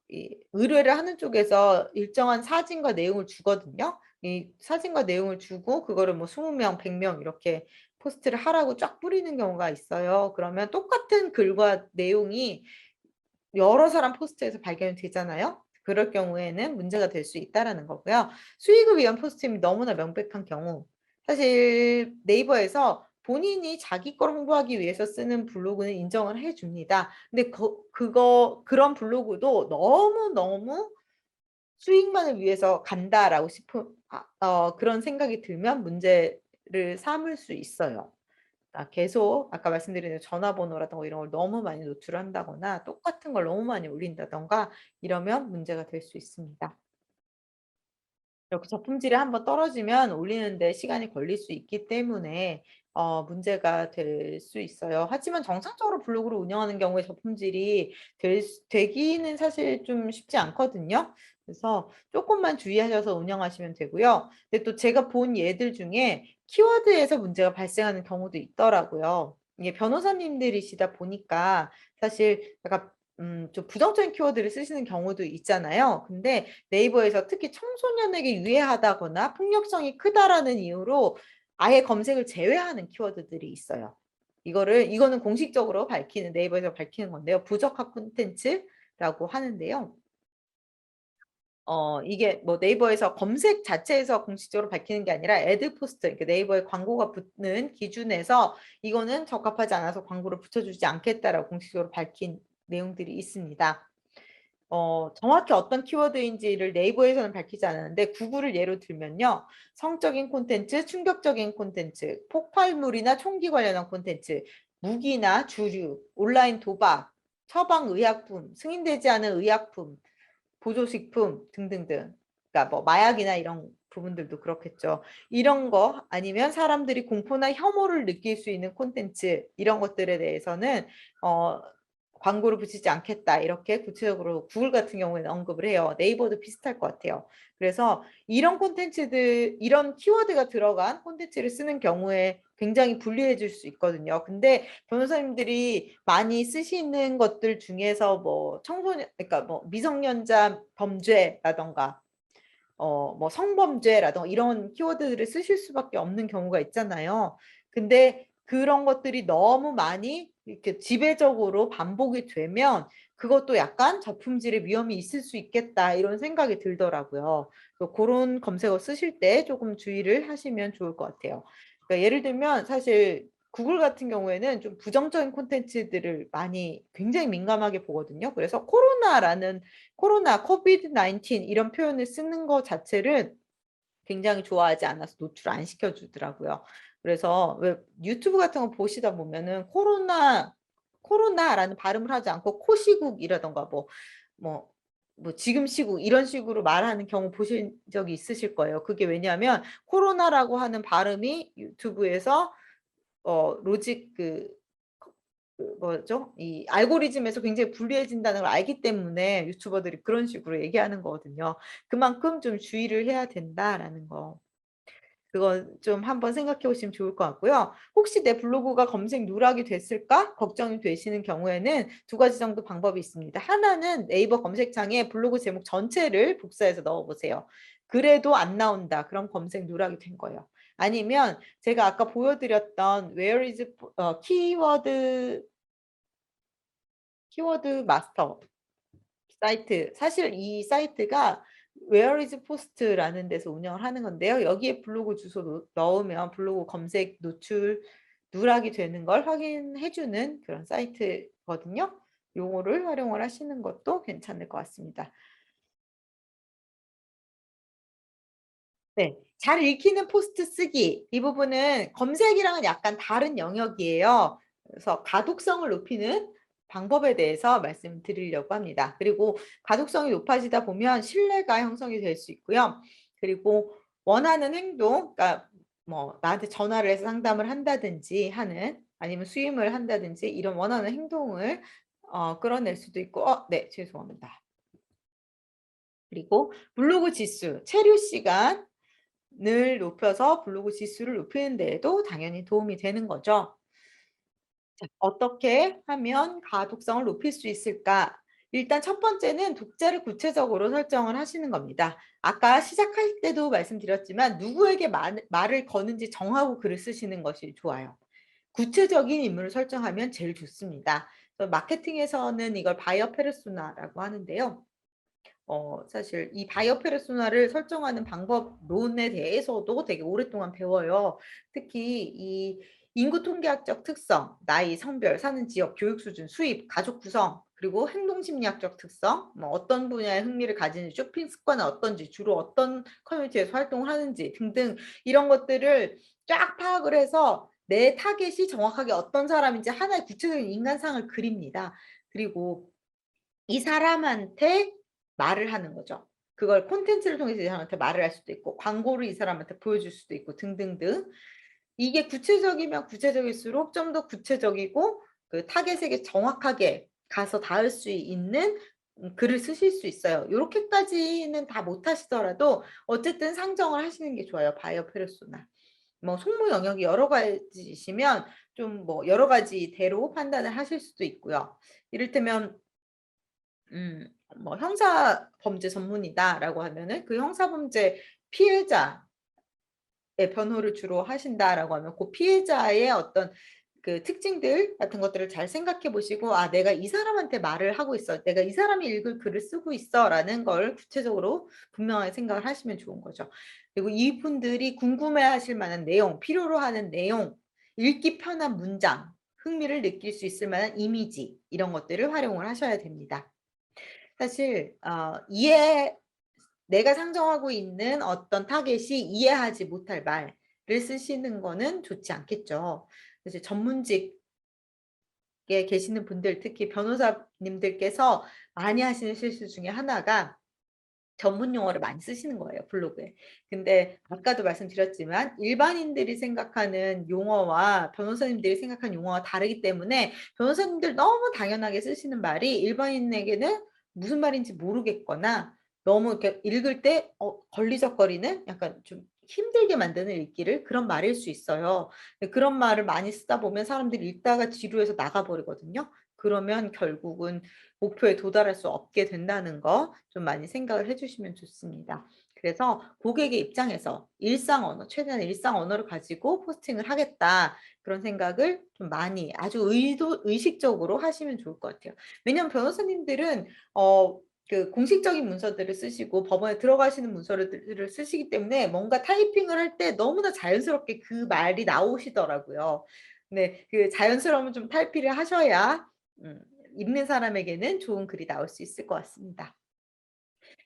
이 의뢰를 하는 쪽에서 일정한 사진과 내용을 주거든요. 이 사진과 내용을 주고 그거를 뭐 20명, 100명 이렇게 포스트를 하라고 쫙 뿌리는 경우가 있어요. 그러면 똑같은 글과 내용이 여러 사람 포스트에서 발견이 되잖아요. 그럴 경우에는 문제가 될 수 있다라는 거고요. 수익을 위한 포스팅이 너무나 명백한 경우 사실 네이버에서 본인이 자기 걸 홍보하기 위해서 쓰는 블로그는 인정을 해줍니다. 근데 그런 블로그도 너무너무 수익만을 위해서 간다라고 그런 생각이 들면 문제를 삼을 수 있어요. 계속 아까 말씀드린 전화번호라든가 이런 걸 너무 많이 노출한다거나 똑같은 걸 너무 많이 올린다든가 이러면 문제가 될 수 있습니다. 이렇게 저품질이 한번 떨어지면 올리는데 시간이 걸릴 수 있기 때문에 문제가 될 수 있어요. 하지만 정상적으로 블로그를 운영하는 경우에 저품질이 되기는 사실 좀 쉽지 않거든요. 그래서 조금만 주의하셔서 운영하시면 되고요. 근데 또 제가 본 예들 중에 키워드에서 문제가 발생하는 경우도 있더라고요. 이게 변호사님들이시다 보니까 사실 약간 좀 부정적인 키워드를 쓰시는 경우도 있잖아요. 근데 네이버에서 특히 청소년에게 유해하다거나 폭력성이 크다라는 이유로 아예 검색을 제외하는 키워드들이 있어요. 이거는 공식적으로 밝히는 네이버에서 밝히는 건데요. 부적합 콘텐츠라고 하는데요. 이게 뭐 네이버에서 검색 자체에서 공식적으로 밝히는 게 아니라 애드 포스트, 그러니까 네이버에 광고가 붙는 기준에서 이거는 적합하지 않아서 광고를 붙여주지 않겠다라고 공식적으로 밝힌 내용들이 있습니다. 정확히 어떤 키워드인지를 네이버에서는 밝히지 않았는데 구글을 예로 들면요. 성적인 콘텐츠, 충격적인 콘텐츠, 폭발물이나 총기 관련한 콘텐츠, 무기나 주류, 온라인 도박, 처방의약품, 승인되지 않은 의약품, 보조식품 등등등. 그러니까 뭐 마약이나 이런 부분들도 그렇겠죠. 이런 거 아니면 사람들이 공포나 혐오를 느낄 수 있는 콘텐츠 이런 것들에 대해서는 광고를 붙이지 않겠다 이렇게 구체적으로 구글 같은 경우에는 언급을 해요. 네이버도 비슷할 것 같아요. 그래서 이런 콘텐츠들 이런 키워드가 들어간 콘텐츠를 쓰는 경우에 굉장히 불리해 질 수 있거든요. 근데 변호사님들이 많이 쓰시는 것들 중에서 뭐 청소년 그러니까 뭐 미성년자 범죄라던가 뭐 성범죄라던가 이런 키워드를 쓰실 수밖에 없는 경우가 있잖아요. 근데 그런 것들이 너무 많이 이렇게 지배적으로 반복이 되면 그것도 약간 저품질의 위험이 있을 수 있겠다 이런 생각이 들더라고요. 그런 검색어 쓰실 때 조금 주의를 하시면 좋을 것 같아요. 그러니까 예를 들면 사실 구글 같은 경우에는 좀 부정적인 콘텐츠들을 많이 굉장히 민감하게 보거든요. 그래서 코로나, 코비드 19 이런 표현을 쓰는 것 자체를 굉장히 좋아하지 않아서 노출 안 시켜주더라고요. 그래서 왜 유튜브 같은 거 보시다 보면은 코로나라는 발음을 하지 않고 코시국이라던가 뭐 지금 시국 이런 식으로 말하는 경우 보신 적이 있으실 거예요. 그게 왜냐하면 코로나라고 하는 발음이 유튜브에서 로직 뭐죠? 이 알고리즘에서 굉장히 불리해진다는 걸 알기 때문에 유튜버들이 그런 식으로 얘기하는 거거든요. 그만큼 좀 주의를 해야 된다라는 거. 그거 좀 한번 생각해 보시면 좋을 것 같고요. 혹시 내 블로그가 검색 누락이 됐을까 걱정이 되시는 경우에는 두 가지 정도 방법이 있습니다. 하나는 네이버 검색창에 블로그 제목 전체를 복사해서 넣어보세요. 그래도 안 나온다. 그럼 검색 누락이 된 거예요. 아니면 제가 아까 보여드렸던 Where is 키워드 마스터 사이트. 사실 이 사이트가 Where is Post라는 데서 운영을 하는 건데요. 여기에 블로그 주소 넣으면 블로그 검색 노출 누락이 되는 걸 확인해주는 그런 사이트거든요. 요거를 활용을 하시는 것도 괜찮을 것 같습니다. 네. 잘 읽히는 포스트 쓰기. 이 부분은 검색이랑은 약간 다른 영역이에요. 그래서 가독성을 높이는 방법에 대해서 말씀드리려고 합니다. 그리고 가독성이 높아지다 보면 신뢰가 형성이 될 수 있고요. 그리고 원하는 행동, 그러니까 뭐 나한테 전화를 해서 상담을 한다든지 아니면 수임을 한다든지 이런 원하는 행동을 끌어낼 수도 있고, 네, 죄송합니다. 그리고 블로그 지수, 체류 시간을 높여서 블로그 지수를 높이는 데에도 당연히 도움이 되는 거죠. 자, 어떻게 하면 가독성을 높일 수 있을까? 일단 첫 번째는 독자를 구체적으로 설정을 하시는 겁니다. 아까 시작할 때도 말씀드렸지만 누구에게 말을 거는지 정하고 글을 쓰시는 것이 좋아요. 구체적인 인물을 설정하면 제일 좋습니다. 그래서 마케팅에서는 이걸 바이어 페르소나라고 하는데요. 사실 이 바이어 페르소나를 설정하는 방법론에 대해서도 되게 오랫동안 배워요. 특히 이 인구 통계학적 특성, 나이, 성별, 사는 지역, 교육 수준, 수입, 가족 구성, 그리고 행동 심리학적 특성, 뭐 어떤 분야에 흥미를 가지는지, 쇼핑 습관은 어떤지, 주로 어떤 커뮤니티에서 활동을 하는지 등등 이런 것들을 쫙 파악을 해서 내 타겟이 정확하게 어떤 사람인지 하나의 구체적인 인간상을 그립니다. 그리고 이 사람한테 말을 하는 거죠. 그걸 콘텐츠를 통해서 이 사람한테 말을 할 수도 있고 광고를 이 사람한테 보여줄 수도 있고 등등등. 이게 구체적이면 구체적일수록 좀 더 구체적이고 그 타겟에게 정확하게 가서 닿을 수 있는 글을 쓰실 수 있어요. 요렇게까지는 다 못하시더라도 어쨌든 상정을 하시는 게 좋아요. 바이어 페르소나. 뭐 속무 영역이 여러 가지시면 좀 뭐 여러 가지대로 판단을 하실 수도 있고요. 이를테면 뭐 형사 범죄 전문이다라고 하면은 그 형사 범죄 피해자의 변호를 주로 하신다라고 하면 그 피해자의 어떤 그 특징들 같은 것들을 잘 생각해 보시고 '아 내가 이 사람한테 말을 하고 있어. 내가 이 사람이 읽을 글을 쓰고 있어.'라는 걸 구체적으로 분명하게 생각을 하시면 좋은 거죠. 그리고 이분들이 궁금해하실 만한 내용, 필요로 하는 내용, 읽기 편한 문장, 흥미를 느낄 수 있을 만한 이미지 이런 것들을 활용을 하셔야 됩니다. 사실 내가 상정하고 있는 어떤 타겟이 이해하지 못할 말을 쓰시는 거는 좋지 않겠죠. 그래서 전문직에 계시는 분들 특히 변호사님들께서 많이 하시는 실수 중에 하나가 전문 용어를 많이 쓰시는 거예요, 블로그에. 근데 아까도 말씀드렸지만 일반인들이 생각하는 용어와 변호사님들이 생각하는 용어가 다르기 때문에 변호사님들 너무 당연하게 쓰시는 말이 일반인에게는 무슨 말인지 모르겠거나 너무 이렇게 읽을 때 걸리적거리는 약간 좀 힘들게 만드는 읽기를 그런 말일 수 있어요. 그런 말을 많이 쓰다 보면 사람들이 읽다가 지루해서 나가 버리거든요. 그러면 결국은 목표에 도달할 수 없게 된다는 거 좀 많이 생각을 해 주시면 좋습니다. 그래서 고객의 입장에서 일상 언어, 최대한 일상 언어를 가지고 포스팅을 하겠다. 그런 생각을 좀 많이 아주 의식적으로 하시면 좋을 것 같아요. 왜냐하면 변호사님들은 그 공식적인 문서들을 쓰시고 법원에 들어가시는 문서들을 쓰시기 때문에 뭔가 타이핑을 할 때 너무나 자연스럽게 그 말이 나오시더라고요. 네. 그 자연스러움을 좀 탈피를 하셔야 음 읽는 사람에게는 좋은 글이 나올 수 있을 것 같습니다.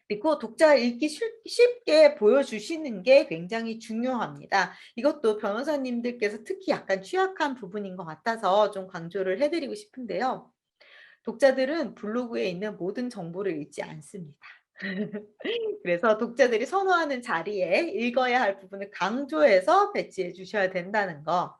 그리고 독자가 읽기 쉽게 보여주시는 게 굉장히 중요합니다. 이것도 변호사님들께서 특히 약간 취약한 부분인 것 같아서 좀 강조를 해 드리고 싶은데요. 독자들은 블로그에 있는 모든 정보를 읽지 않습니다. 그래서 독자들이 선호하는 자리에 읽어야 할 부분을 강조해서 배치해 주셔야 된다는 거.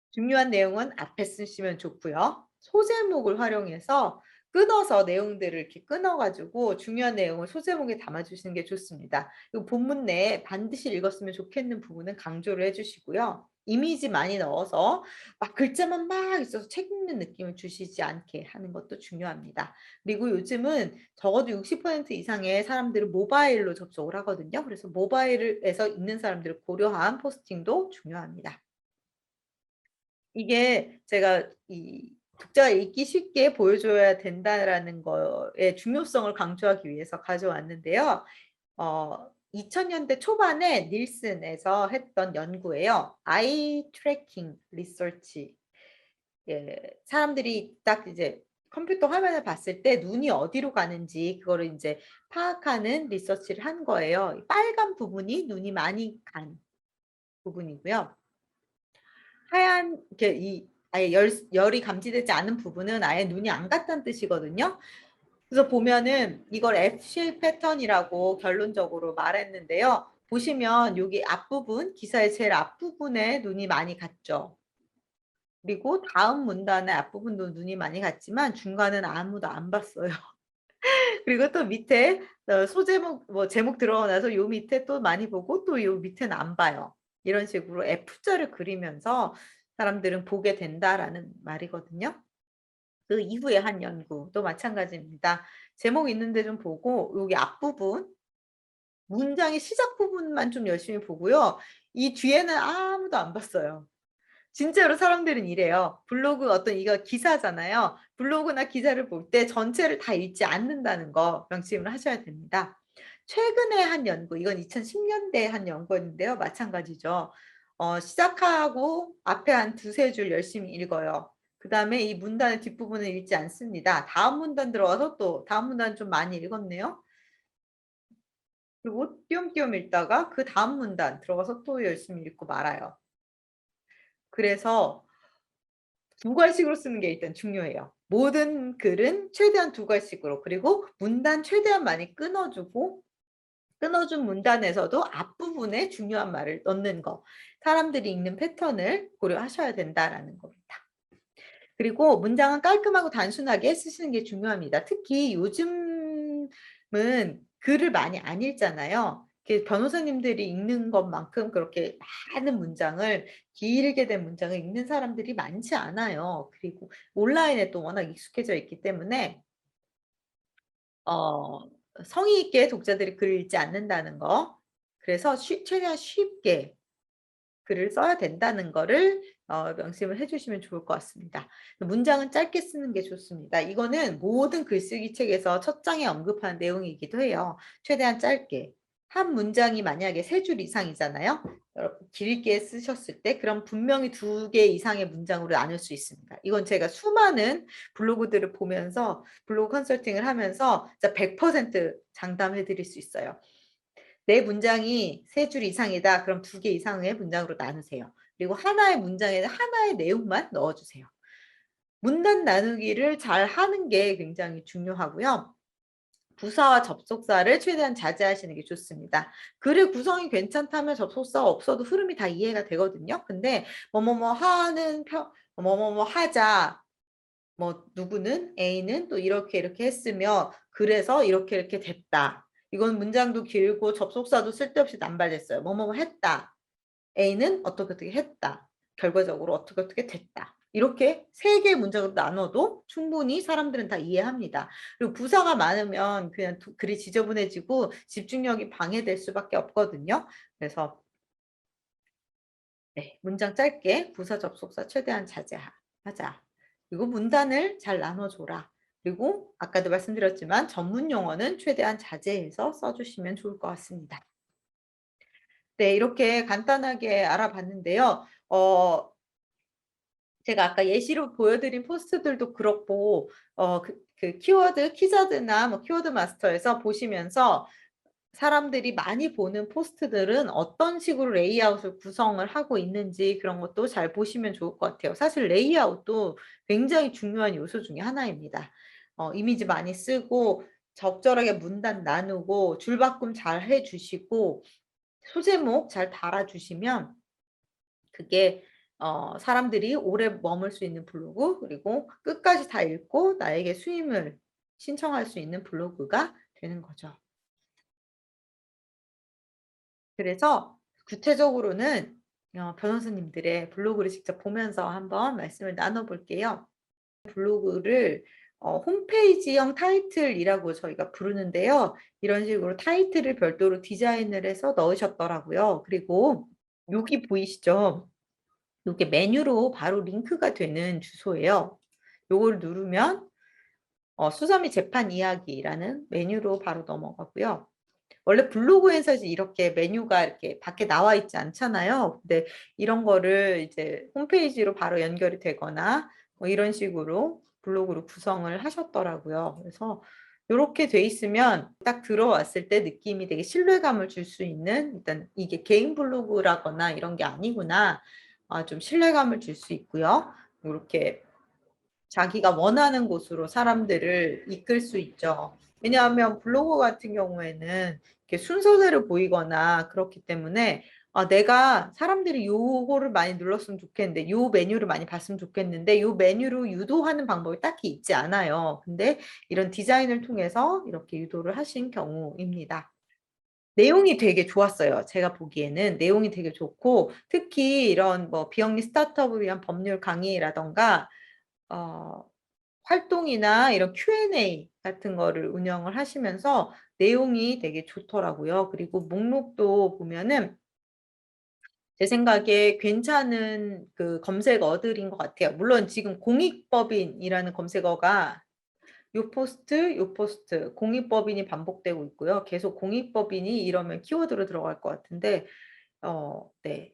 중요한 내용은 앞에 쓰시면 좋고요. 소제목을 활용해서 끊어서 내용들을 이렇게 끊어 가지고 중요한 내용을 소제목에 담아 주시는 게 좋습니다. 이 본문 내에 반드시 읽었으면 좋겠는 부분은 강조를 해 주시고요. 이미지 많이 넣어서 막 글자만 막 있어서 책 읽는 느낌을 주시지 않게 하는 것도 중요합니다. 그리고 요즘은 적어도 60% 이상의 사람들은 모바일로 접속을 하거든요. 그래서 모바일에서 읽는 사람들을 고려한 포스팅도 중요합니다. 이게 제가 이 독자가 읽기 쉽게 보여줘야 된다라는 거의 중요성을 강조하기 위해서 가져왔는데요. 2000년대 초반에 닐슨에서 했던 연구예요. 아이 트래킹 리서치. 예. 사람들이 딱 이제 컴퓨터 화면을 봤을 때 눈이 어디로 가는지 그거를 인제 파악하는 리서치를 한 거예요. 이 빨간 부분이 눈이 많이 간 부분이고요. 하얀 이렇게 이 아예 열이 감지되지 않은 부분은 아예 눈이 안 갔다는 뜻이거든요. 그래서 보면은 이걸 F실 패턴이라고 결론적으로 말했는데요. 보시면 여기 앞부분 기사의 제일 앞부분에 눈이 많이 갔죠. 그리고 다음 문단의 앞부분도 눈이 많이 갔지만 중간은 아무도 안 봤어요. 그리고 또 밑에 소제목 뭐 제목 들어가 나서 요 밑에 또 많이 보고 또 요 밑에는 안 봐요. 이런 식으로 F자를 그리면서 사람들은 보게 된다라는 말이거든요. 그 이후에 한 연구도 마찬가지입니다. 제목 있는데 좀 보고 여기 앞부분 문장의 시작 부분만 좀 열심히 보고요. 이 뒤에는 아무도 안 봤어요. 진짜로 사람들은 이래요. 블로그 어떤 이거 기사잖아요. 블로그나 기사를 볼 때 전체를 다 읽지 않는다는 거 명심을 하셔야 됩니다. 최근에 한 연구, 이건 2010년대에 한 연구였는데요. 마찬가지죠. 시작하고 앞에 한 두세 줄 열심히 읽어요. 그다음에 이 문단의 뒷부분을 읽지 않습니다. 다음 문단 들어와서 또 다음 문단 좀 많이 읽었네요. 그리고 띄엄띄엄 읽다가 그 다음 문단 들어가서 또 열심히 읽고 말아요. 그래서 두 갈씩으로 쓰는 게 일단 중요해요. 모든 글은 최대한 두 갈씩으로, 그리고 문단 최대한 많이 끊어주고 끊어준 문단에서도 앞부분에 중요한 말을 넣는 거. 사람들이 읽는 패턴을 고려하셔야 된다라는 겁니다. 그리고 문장은 깔끔하고 단순하게 쓰시는 게 중요합니다. 특히 요즘은 글을 많이 안 읽잖아요. 변호사님들이 읽는 것만큼 그렇게 많은 문장을, 길게 된 문장을 읽는 사람들이 많지 않아요. 그리고 온라인에 또 워낙 익숙해져 있기 때문에 어 성의 있게 독자들이 글을 읽지 않는다는 거. 그래서 최대한 쉽게 글을 써야 된다는 거를 명심을 해 주시면 좋을 것 같습니다. 문장은 짧게 쓰는 게 좋습니다. 이거는 모든 글쓰기 책에서 첫 장에 언급한 내용이기도 해요. 최대한 짧게. 한 문장이 만약에 세 줄 이상이잖아요. 여러분 길게 쓰셨을 때 그럼 분명히 두 개 이상의 문장으로 나눌 수 있습니다. 이건 제가 수많은 블로그들을 보면서 블로그 컨설팅을 하면서 진짜 100% 장담해 드릴 수 있어요. 내 문장이 세 줄 이상이다. 그럼 두 개 이상의 문장으로 나누세요. 그리고 하나의 문장에는 하나의 내용만 넣어 주세요. 문단 나누기를 잘 하는 게 굉장히 중요하고요. 부사와 접속사를 최대한 자제하시는 게 좋습니다. 글의 구성이 괜찮다면 접속사가 없어도 흐름이 다 이해가 되거든요. 근데 뭐뭐뭐 하는 뭐뭐뭐 하자, 뭐 누구는 A는 또 이렇게 이렇게 했으며 그래서 이렇게 이렇게 됐다. 이건 문장도 길고 접속사도 쓸데없이 남발됐어요. 뭐뭐 했다. A는 어떻게 어떻게 했다. 결과적으로 어떻게 어떻게 됐다. 이렇게 세 개의 문장으로 나눠도 충분히 사람들은 다 이해합니다. 그리고 부사가 많으면 그냥 글이 지저분해지고 집중력이 방해될 수밖에 없거든요. 그래서 네, 문장 짧게 부사 접속사 최대한 자제하자. 그리고 문단을 잘 나눠줘라. 그리고 아까도 말씀드렸지만 전문 용어는 최대한 자제해서 써주시면 좋을 것 같습니다. 네, 이렇게 간단하게 알아봤는데요. 제가 아까 예시로 보여드린 포스트들도 그렇고, 그 키워드, 키자드나 뭐 키워드 마스터에서 보시면서 사람들이 많이 보는 포스트들은 어떤 식으로 레이아웃을 구성을 하고 있는지 그런 것도 잘 보시면 좋을 것 같아요. 사실 레이아웃도 굉장히 중요한 요소 중에 하나입니다. 이미지 많이 쓰고 적절하게 문단 나누고 줄바꿈 잘 해주시고 소제목 잘 달아주시면 그게 사람들이 오래 머물 수 있는 블로그, 그리고 끝까지 다 읽고 나에게 수임을 신청할 수 있는 블로그가 되는 거죠. 그래서 구체적으로는 변호사님들의 블로그를 직접 보면서 한번 말씀을 나눠 볼게요. 블로그를 홈페이지형 타이틀이라고 저희가 부르는데요. 이런 식으로 타이틀을 별도로 디자인을 해서 넣으셨더라고요. 그리고 여기 보이시죠? 요게 메뉴로 바로 링크가 되는 주소예요. 요거를 누르면 수사 및 재판 이야기라는 메뉴로 바로 넘어가고요. 원래 블로그에서 이렇게 메뉴가 이렇게 밖에 나와 있지 않잖아요. 근데 이런 거를 이제 홈페이지로 바로 연결이 되거나 뭐 이런 식으로 블로그로 구성을 하셨더라고요. 그래서 요렇게 돼 있으면 딱 들어왔을 때 느낌이 되게 신뢰감을 줄 수 있는, 일단 이게 개인 블로그라거나 이런 게 아니구나. 좀 신뢰감을 줄 수 있고요. 요렇게 자기가 원하는 곳으로 사람들을 이끌 수 있죠. 왜냐하면 블로그 같은 경우에는 이렇게 순서대로 보이거나 그렇기 때문에 내가 사람들이 요거를 많이 눌렀으면 좋겠는데, 요 메뉴를 많이 봤으면 좋겠는데, 요 메뉴로 유도하는 방법이 딱히 있지 않아요. 근데 이런 디자인을 통해서 이렇게 유도를 하신 경우입니다. 내용이 되게 좋았어요. 제가 보기에는 내용이 되게 좋고, 특히 이런 뭐 비영리 스타트업을 위한 법률 강의라던가, 어, 활동이나 이런 Q&A 같은 거를 운영을 하시면서 내용이 되게 좋더라고요. 그리고 목록도 보면은 제 생각에 괜찮은 그 검색어들인 것 같아요. 물론 지금 공익법인이라는 검색어가 요 포스트, 공익법인이 반복되고 있고요. 계속 공익법인이 이러면 키워드로 들어갈 것 같은데, 네.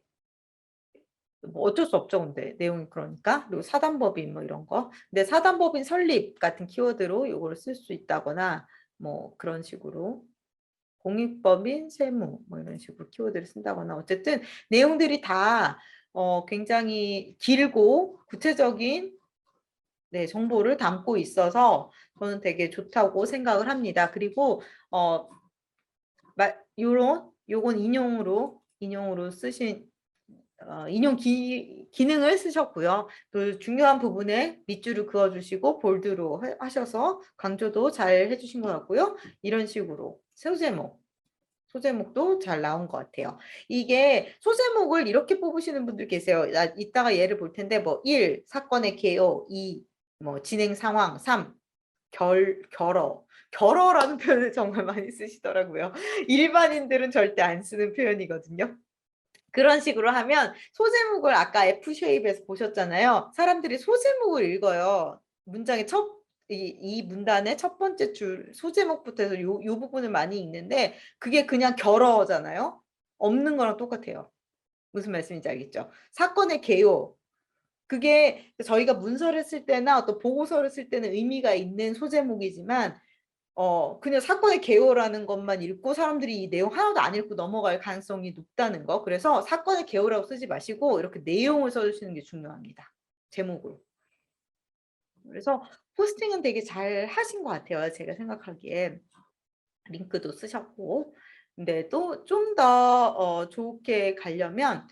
뭐 어쩔 수 없죠, 근데 내용이 그러니까. 그리고 사단법인 뭐 이런 거. 근데 사단법인 설립 같은 키워드로 요거를 쓸 수 있다거나 뭐 그런 식으로 공익법인 세무 뭐 이런 식으로 키워드를 쓴다거나 어쨌든 내용들이 다 굉장히 길고 구체적인 네, 정보를 담고 있어서 저는 되게 좋다고 생각을 합니다. 그리고 요건 인용으로 쓰신 인용 기능을 쓰셨고요. 또 중요한 부분에 밑줄을 그어주시고 볼드로 하셔서 강조도 잘 해주신 것 같고요. 이런 식으로 소제목도 잘 나온 것 같아요. 이게 소제목을 이렇게 뽑으시는 분들 계세요. 이따가 예를 볼 텐데 뭐 1. 사건의 개요. 2. 뭐 진행 상황. 3. 결어라는 표현을 정말 많이 쓰시더라고요. 일반인들은 절대 안 쓰는 표현이거든요. 그런 식으로 하면 소제목을 아까 F 쉐입에서 보셨잖아요. 사람들이 소제목을 읽어요. 문장의 이 문단의 첫 번째 줄 소제목부터 해서 요 부분을 많이 읽는데 그게 그냥 결어잖아요. 없는 거랑 똑같아요. 무슨 말씀인지 알겠죠? 사건의 개요. 그게 저희가 문서를 쓸 때나 어떤 보고서를 쓸 때는 의미가 있는 소제목이지만 그냥 사건의 개요라는 것만 읽고 사람들이 이 내용 하나도 안 읽고 넘어갈 가능성이 높다는 거. 그래서 사건의 개요라고 쓰지 마시고 이렇게 내용을 써주시는 게 중요합니다. 제목으로. 그래서 포스팅은 되게 잘 하신 것 같아요. 제가 생각하기에. 링크도 쓰셨고. 근데 또 좀 더 좋게 가려면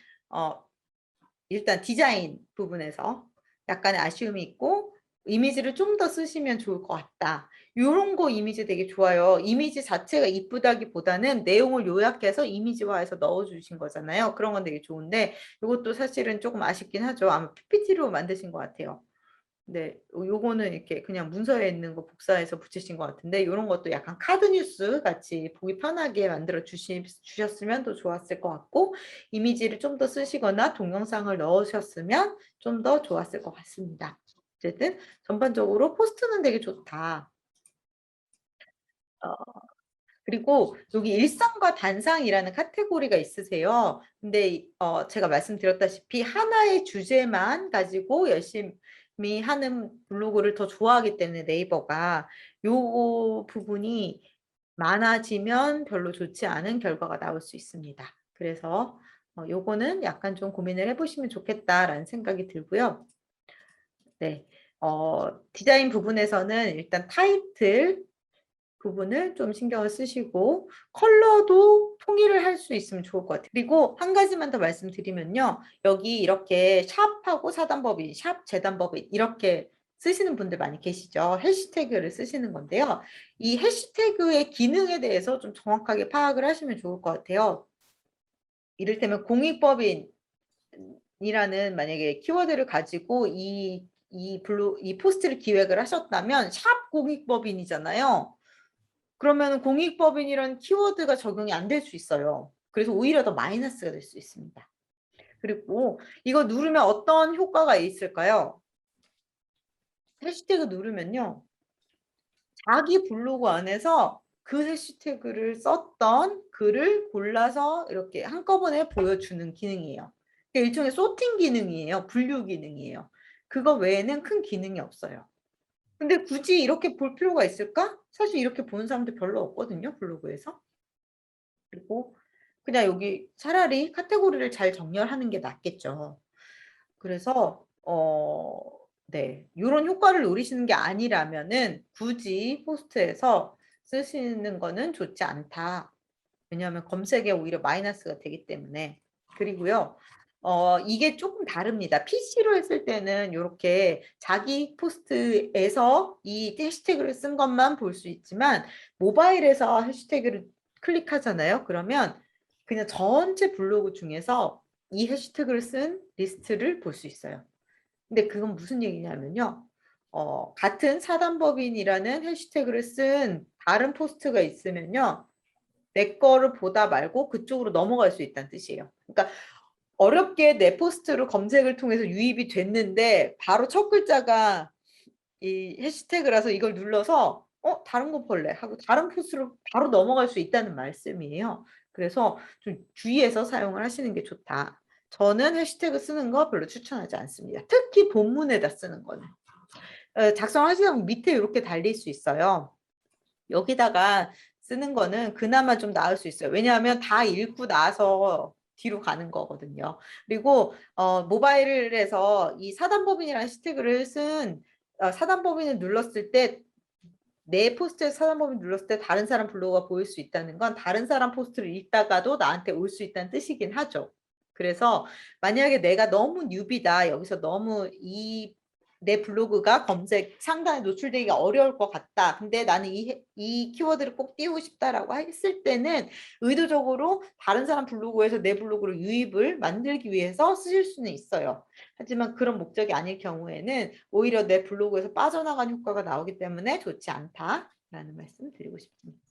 일단 디자인 부분에서 약간의 아쉬움이 있고 이미지를 좀 더 쓰시면 좋을 것 같다. 요런 거 이미지 되게 좋아요. 이미지 자체가 이쁘다기보다는 내용을 요약해서 이미지화해서 넣어주신 거잖아요. 그런 건 되게 좋은데 이것도 사실은 조금 아쉽긴 하죠. 아마 PPT로 만드신 것 같아요. 네, 요거는 이렇게 그냥 문서에 있는 거 복사해서 붙이신 것 같은데 이런 것도 약간 카드 뉴스 같이 보기 편하게 만들어 주셨으면 더 좋았을 것 같고 이미지를 좀 더 쓰시거나 동영상을 넣으셨으면 좀 더 좋았을 것 같습니다. 어쨌든 전반적으로 포스트는 되게 좋다. 어, 그리고 여기 일상과 단상이라는 카테고리가 있으세요. 근데 제가 말씀드렸다시피 하나의 주제만 가지고 열심히 하는 블로그를 더 좋아하기 때문에 네이버가 요 부분이 많아지면 별로 좋지 않은 결과가 나올 수 있습니다. 그래서 요거는 약간 좀 고민을 해보시면 좋겠다라는 생각이 들고요. 네, 디자인 부분에서는 일단 타이틀 부분을 좀 신경을 쓰시고 컬러도 통일을 할 수 있으면 좋을 것 같아요. 그리고 한 가지만 더 말씀드리면요. 여기 이렇게 샵하고 사단법인, 샵 재단법인 이렇게 쓰시는 분들 많이 계시죠. 해시태그를 쓰시는 건데요. 이 해시태그의 기능에 대해서 좀 정확하게 파악을 하시면 좋을 것 같아요. 이를테면 공익법인이라는 만약에 키워드를 가지고 이 포스트를 기획을 하셨다면 샵 공익법인이잖아요. 그러면 공익법인이란 키워드가 적용이 안 될 수 있어요. 그래서 오히려 더 마이너스가 될 수 있습니다. 그리고 이거 누르면 어떤 효과가 있을까요? 해시태그 누르면요. 자기 블로그 안에서 그 해시태그를 썼던 글을 골라서 이렇게 한꺼번에 보여주는 기능이에요. 일종의 소팅 기능이에요. 분류 기능이에요. 그거 외에는 큰 기능이 없어요. 근데 굳이 이렇게 볼 필요가 있을까? 사실 이렇게 보는 사람들 별로 없거든요. 블로그에서. 그리고 그냥 여기 차라리 카테고리를 잘 정렬하는 게 낫겠죠. 그래서 네, 요런 효과를 노리시는 게 아니라면은 굳이 포스트에서 쓰시는 거는 좋지 않다. 왜냐하면 검색에 오히려 마이너스가 되기 때문에. 그리고요. 이게 조금 다릅니다. PC로 했을 때는 이렇게 자기 포스트에서 이 해시태그를 쓴 것만 볼 수 있지만 모바일에서 해시태그를 클릭하잖아요. 그러면 그냥 전체 블로그 중에서 이 해시태그를 쓴 리스트를 볼 수 있어요. 근데 그건 무슨 얘기냐면요. 같은 사단법인이라는 해시태그를 쓴 다른 포스트가 있으면요. 내 거를 보다 말고 그쪽으로 넘어갈 수 있다는 뜻이에요. 그러니까 어렵게 내 포스트로 검색을 통해서 유입이 됐는데 바로 첫 글자가 이 해시태그라서 이걸 눌러서 다른 거 볼래 하고 다른 포스트로 바로 넘어갈 수 있다는 말씀이에요. 그래서 좀 주의해서 사용을 하시는 게 좋다. 저는 해시태그 쓰는 거 별로 추천하지 않습니다. 특히 본문에다 쓰는 거는. 작성하시다 보면 밑에 이렇게 달릴 수 있어요. 여기다가 쓰는 거는 그나마 좀 나을 수 있어요. 왜냐하면 다 읽고 나서 뒤로 가는 거거든요. 그리고 모바일에서 이 사단법인이라는 해시태그를 쓴 사단법인을 눌렀을 때 내 포스트에 사단법인 눌렀을 때 다른 사람 블로그가 보일 수 있다는 건 다른 사람 포스트를 읽다가도 나한테 올 수 있다는 뜻이긴 하죠. 그래서 만약에 내가 너무 뉴비다, 여기서 너무 내 블로그가 검색 상단에 노출되기가 어려울 것 같다. 근데 나는 이 키워드를 꼭 띄우고 싶다라고 했을 때는 의도적으로 다른 사람 블로그에서 내 블로그로 유입을 만들기 위해서 쓰실 수는 있어요. 하지만 그런 목적이 아닐 경우에는 오히려 내 블로그에서 빠져나간 효과가 나오기 때문에 좋지 않다라는 말씀 드리고 싶습니다.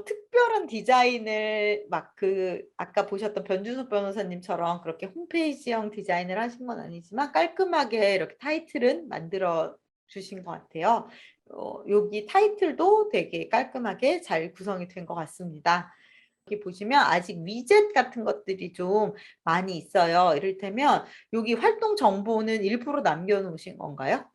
특별한 디자인을 막 아까 보셨던 변준섭 변호사님처럼 그렇게 홈페이지형 디자인을 하신 건 아니지만 깔끔하게 이렇게 타이틀은 만들어 주신 것 같아요. 여기 타이틀도 되게 깔끔하게 잘 구성이 된 것 같습니다. 여기 보시면 아직 위젯 같은 것들이 좀 많이 있어요. 이를테면 여기 활동 정보는 일부러 남겨놓으신 건가요?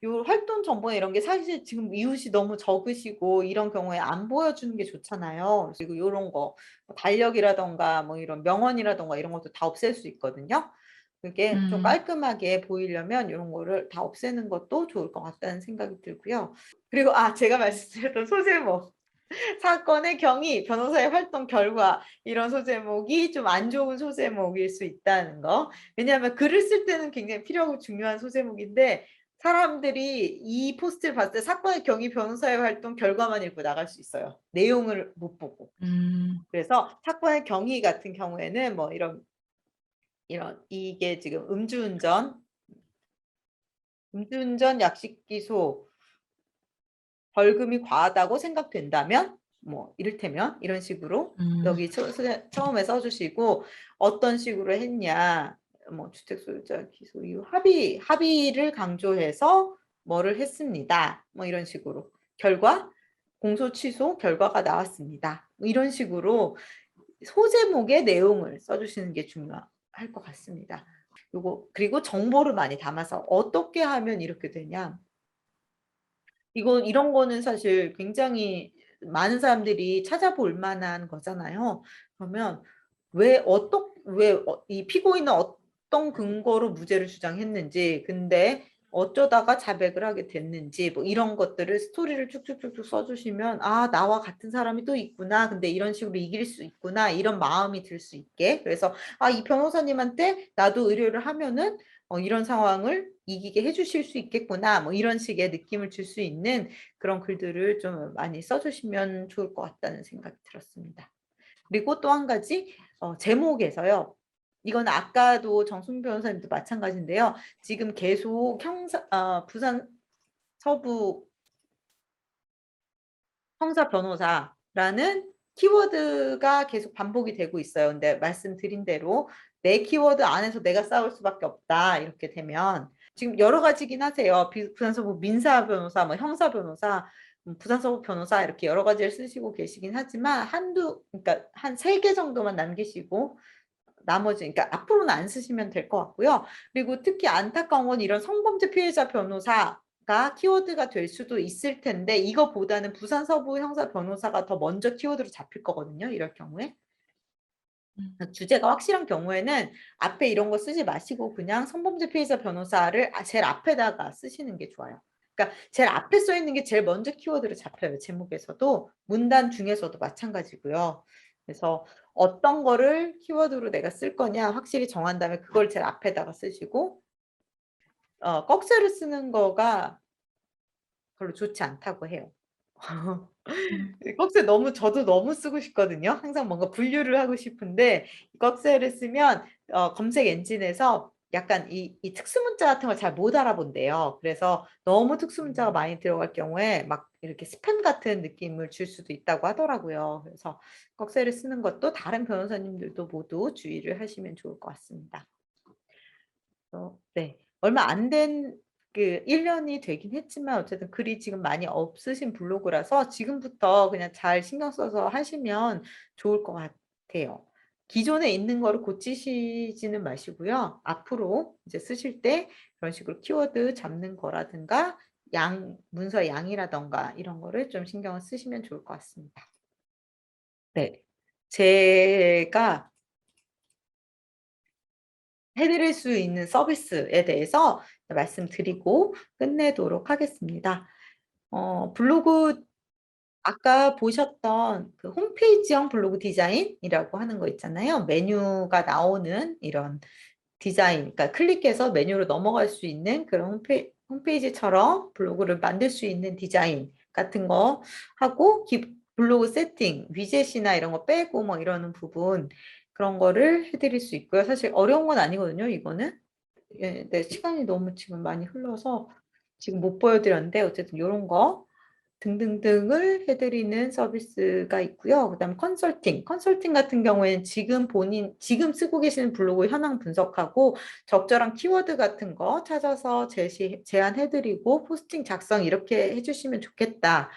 요 활동 정보나 이런 게 사실 지금 이웃이 너무 적으시고 이런 경우에 안 보여주는 게 좋잖아요. 그리고 요런 거 달력이라던가 뭐 이런 명언이라던가 이런 것도 다 없앨 수 있거든요. 그게 좀 깔끔하게 보이려면 이런 거를 다 없애는 것도 좋을 것 같다는 생각이 들고요. 그리고 제가 말씀드렸던 소제목 사건의 경위, 변호사의 활동 결과 이런 소제목이 좀 안 좋은 소제목일 수 있다는 거. 왜냐하면 글을 쓸 때는 굉장히 필요하고 중요한 소제목인데 사람들이 이 포스트를 봤을 때 사건의 경위, 변호사의 활동 결과만 읽고 나갈 수 있어요. 내용을 못 보고. 그래서 사건의 경위 같은 경우에는 뭐 이런 이게 지금 음주운전 약식 기소 벌금이 과하다고 생각된다면 뭐 이를테면 이런 식으로 여기 처음에 써주시고 어떤 식으로 했냐 뭐 주택 소유자 기소 이후 합의를 강조해서 뭐를 했습니다. 뭐 이런 식으로 결과 공소 취소 결과가 나왔습니다. 뭐 이런 식으로 소제목의 내용을 써주시는 게 중요할 것 같습니다. 그리고 정보를 많이 담아서 어떻게 하면 이렇게 되냐 이런 거는 사실 굉장히 많은 사람들이 찾아볼 만한 거잖아요. 그러면 이 피고인은 어떤 근거로 무죄를 주장했는지, 근데 어쩌다가 자백을 하게 됐는지, 뭐 이런 것들을 스토리를 쭉쭉쭉쭉 써주시면, 나와 같은 사람이 또 있구나. 근데 이런 식으로 이길 수 있구나. 이런 마음이 들 수 있게. 그래서, 이 변호사님한테 나도 의뢰를 하면은 이런 상황을 이기게 해주실 수 있겠구나. 뭐 이런 식의 느낌을 줄 수 있는 그런 글들을 좀 많이 써주시면 좋을 것 같다는 생각이 들었습니다. 그리고 또 한 가지 제목에서요. 이건 아까도 정순 변호사님도 마찬가지인데요. 지금 계속 부산 서부 형사 변호사라는 키워드가 계속 반복이 되고 있어요. 근데 말씀드린 대로 내 키워드 안에서 내가 싸울 수밖에 없다. 이렇게 되면 지금 여러 가지긴 하세요. 부산서부 민사 변호사, 뭐 형사 변호사, 부산서부 변호사 이렇게 여러 가지를 쓰시고 계시긴 하지만 그러니까 한 3개 정도만 남기시고 나머지 그러니까 앞으로는 안 쓰시면 될 것 같고요. 그리고 특히 안타까운 건 이런 성범죄 피해자 변호사가 키워드가 될 수도 있을 텐데 이거보다는 부산 서부 형사 변호사가 더 먼저 키워드로 잡힐 거거든요. 이럴 경우에. 주제가 확실한 경우에는 앞에 이런 거 쓰지 마시고 그냥 성범죄 피해자 변호사를 제일 앞에다가 쓰시는 게 좋아요. 그러니까 제일 앞에 써 있는 게 제일 먼저 키워드로 잡혀요. 제목에서도 문단 중에서도 마찬가지고요. 그래서 어떤 거를 키워드로 내가 쓸 거냐 확실히 정한 다음에 그걸 제일 앞에다가 쓰시고 꺽쇠를 쓰는 거가 별로 좋지 않다고 해요. 꺽쇠 너무 저도 너무 쓰고 싶거든요. 항상 뭔가 분류를 하고 싶은데 꺽쇠를 쓰면 검색 엔진에서 약간 이 특수문자 같은 걸 잘 못 알아본대요. 그래서 너무 특수문자가 많이 들어갈 경우에 막 이렇게 스팸 같은 느낌을 줄 수도 있다고 하더라고요. 그래서 꺽쇠를 쓰는 것도 다른 변호사님들도 모두 주의를 하시면 좋을 것 같습니다. 네. 얼마 안 된 그 1 년이 되긴 했지만 어쨌든 글이 지금 많이 없으신 블로그라서 지금부터 그냥 잘 신경 써서 하시면 좋을 것 같아요. 기존에 있는 거를 고치시지는 마시고요. 앞으로 이제 쓰실 때 그런 식으로 키워드 잡는 거라든가 문서의 양이라든가 이런 거를 좀 신경을 쓰시면 좋을 것 같습니다. 네. 제가 해 드릴 수 있는 서비스에 대해서 말씀드리고 끝내도록 하겠습니다. 블로그 아까 보셨던 그 홈페이지형 블로그 디자인이라고 하는 거 있잖아요. 메뉴가 나오는 이런 디자인, 그러니까 클릭해서 메뉴로 넘어갈 수 있는 그런 홈페이지처럼 블로그를 만들 수 있는 디자인 같은 거 하고 블로그 세팅, 위젯이나 이런 거 빼고 뭐 이러는 부분 그런 거를 해드릴 수 있고요. 사실 어려운 건 아니거든요, 이거는. 예, 네, 시간이 너무 지금 많이 흘러서 지금 못 보여드렸는데 어쨌든 이런 거 등등등을 해드리는 서비스가 있고요. 그다음에 컨설팅 같은 경우에는 지금 쓰고 계시는 블로그 현황 분석하고 적절한 키워드 같은 거 찾아서 제안해드리고 포스팅 작성 이렇게 해주시면 좋겠다.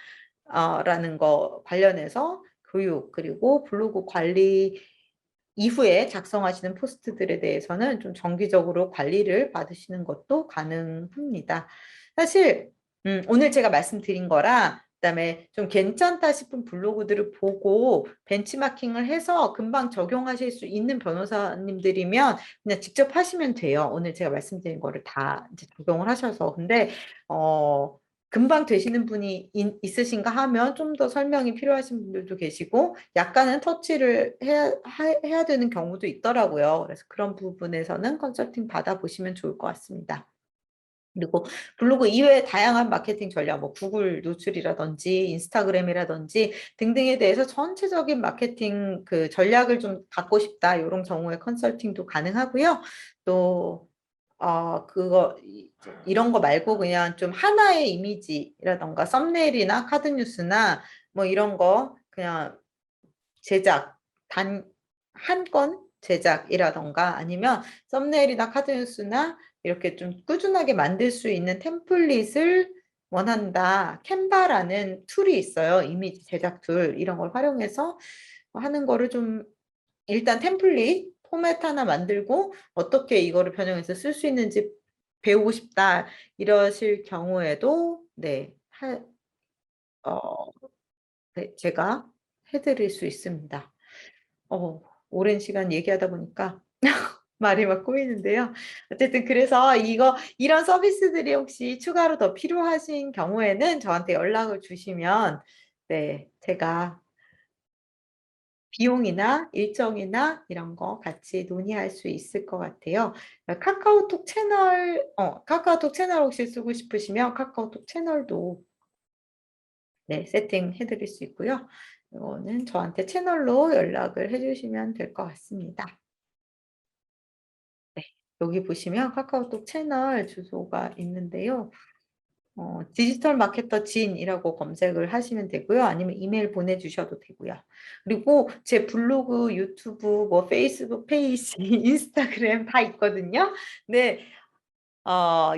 라는 거 관련해서 교육 그리고 블로그 관리 이후에 작성하시는 포스트들에 대해서는 좀 정기적으로 관리를 받으시는 것도 가능합니다. 사실 오늘 제가 말씀드린 거랑 그다음에 좀 괜찮다 싶은 블로그들을 보고 벤치마킹을 해서 금방 적용하실 수 있는 변호사님들이면 그냥 직접 하시면 돼요. 오늘 제가 말씀드린 거를 다 이제 적용을 하셔서. 근데 금방 되시는 분이 있으신가 하면 좀 더 설명이 필요하신 분들도 계시고 약간은 터치를 해야 되는 경우도 있더라고요. 그래서 그런 부분에서는 컨설팅 받아보시면 좋을 것 같습니다. 그리고 블로그 이외에 다양한 마케팅 전략, 뭐 구글 노출이라든지 인스타그램이라든지 등등에 대해서 전체적인 마케팅 그 전략을 좀 갖고 싶다. 이런 경우에 컨설팅도 가능하고요. 또 이런 거 말고 그냥 좀 하나의 이미지라던가 썸네일이나 카드 뉴스나 뭐 이런 거 그냥 제작, 한 건 제작이라던가 아니면 썸네일이나 카드 뉴스나 이렇게 좀 꾸준하게 만들 수 있는 템플릿을 원한다. 캔바라는 툴이 있어요. 이미지 제작 툴. 이런 걸 활용해서 하는 거를 좀 일단 템플릿 포맷 하나 만들고 어떻게 이거를 변형해서 쓸 수 있는지 배우고 싶다. 이러실 경우에도 네, 어, 네, 제가 해드릴 수 있습니다. 오랜 시간 얘기하다 보니까 말이 막 꼬이는데요. 어쨌든 그래서 이런 서비스들이 혹시 추가로 더 필요하신 경우에는 저한테 연락을 주시면 네, 제가 비용이나 일정이나 이런 거 같이 논의할 수 있을 것 같아요. 카카오톡 채널 혹시 쓰고 싶으시면 카카오톡 채널도 네, 세팅해 드릴 수 있고요. 이거는 저한테 채널로 연락을 해 주시면 될 것 같습니다. 네, 여기 보시면 카카오톡 채널 주소가 있는데요. 디지털 마케터 진이라고 검색을 하시면 되고요. 아니면 이메일 보내주셔도 되고요. 그리고 제 블로그, 유튜브, 뭐 페이스북 페이지, 인스타그램 다 있거든요. 네,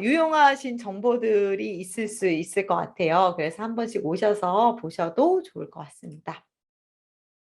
유용하신 정보들이 있을 수 있을 것 같아요. 그래서 한 번씩 오셔서 보셔도 좋을 것 같습니다.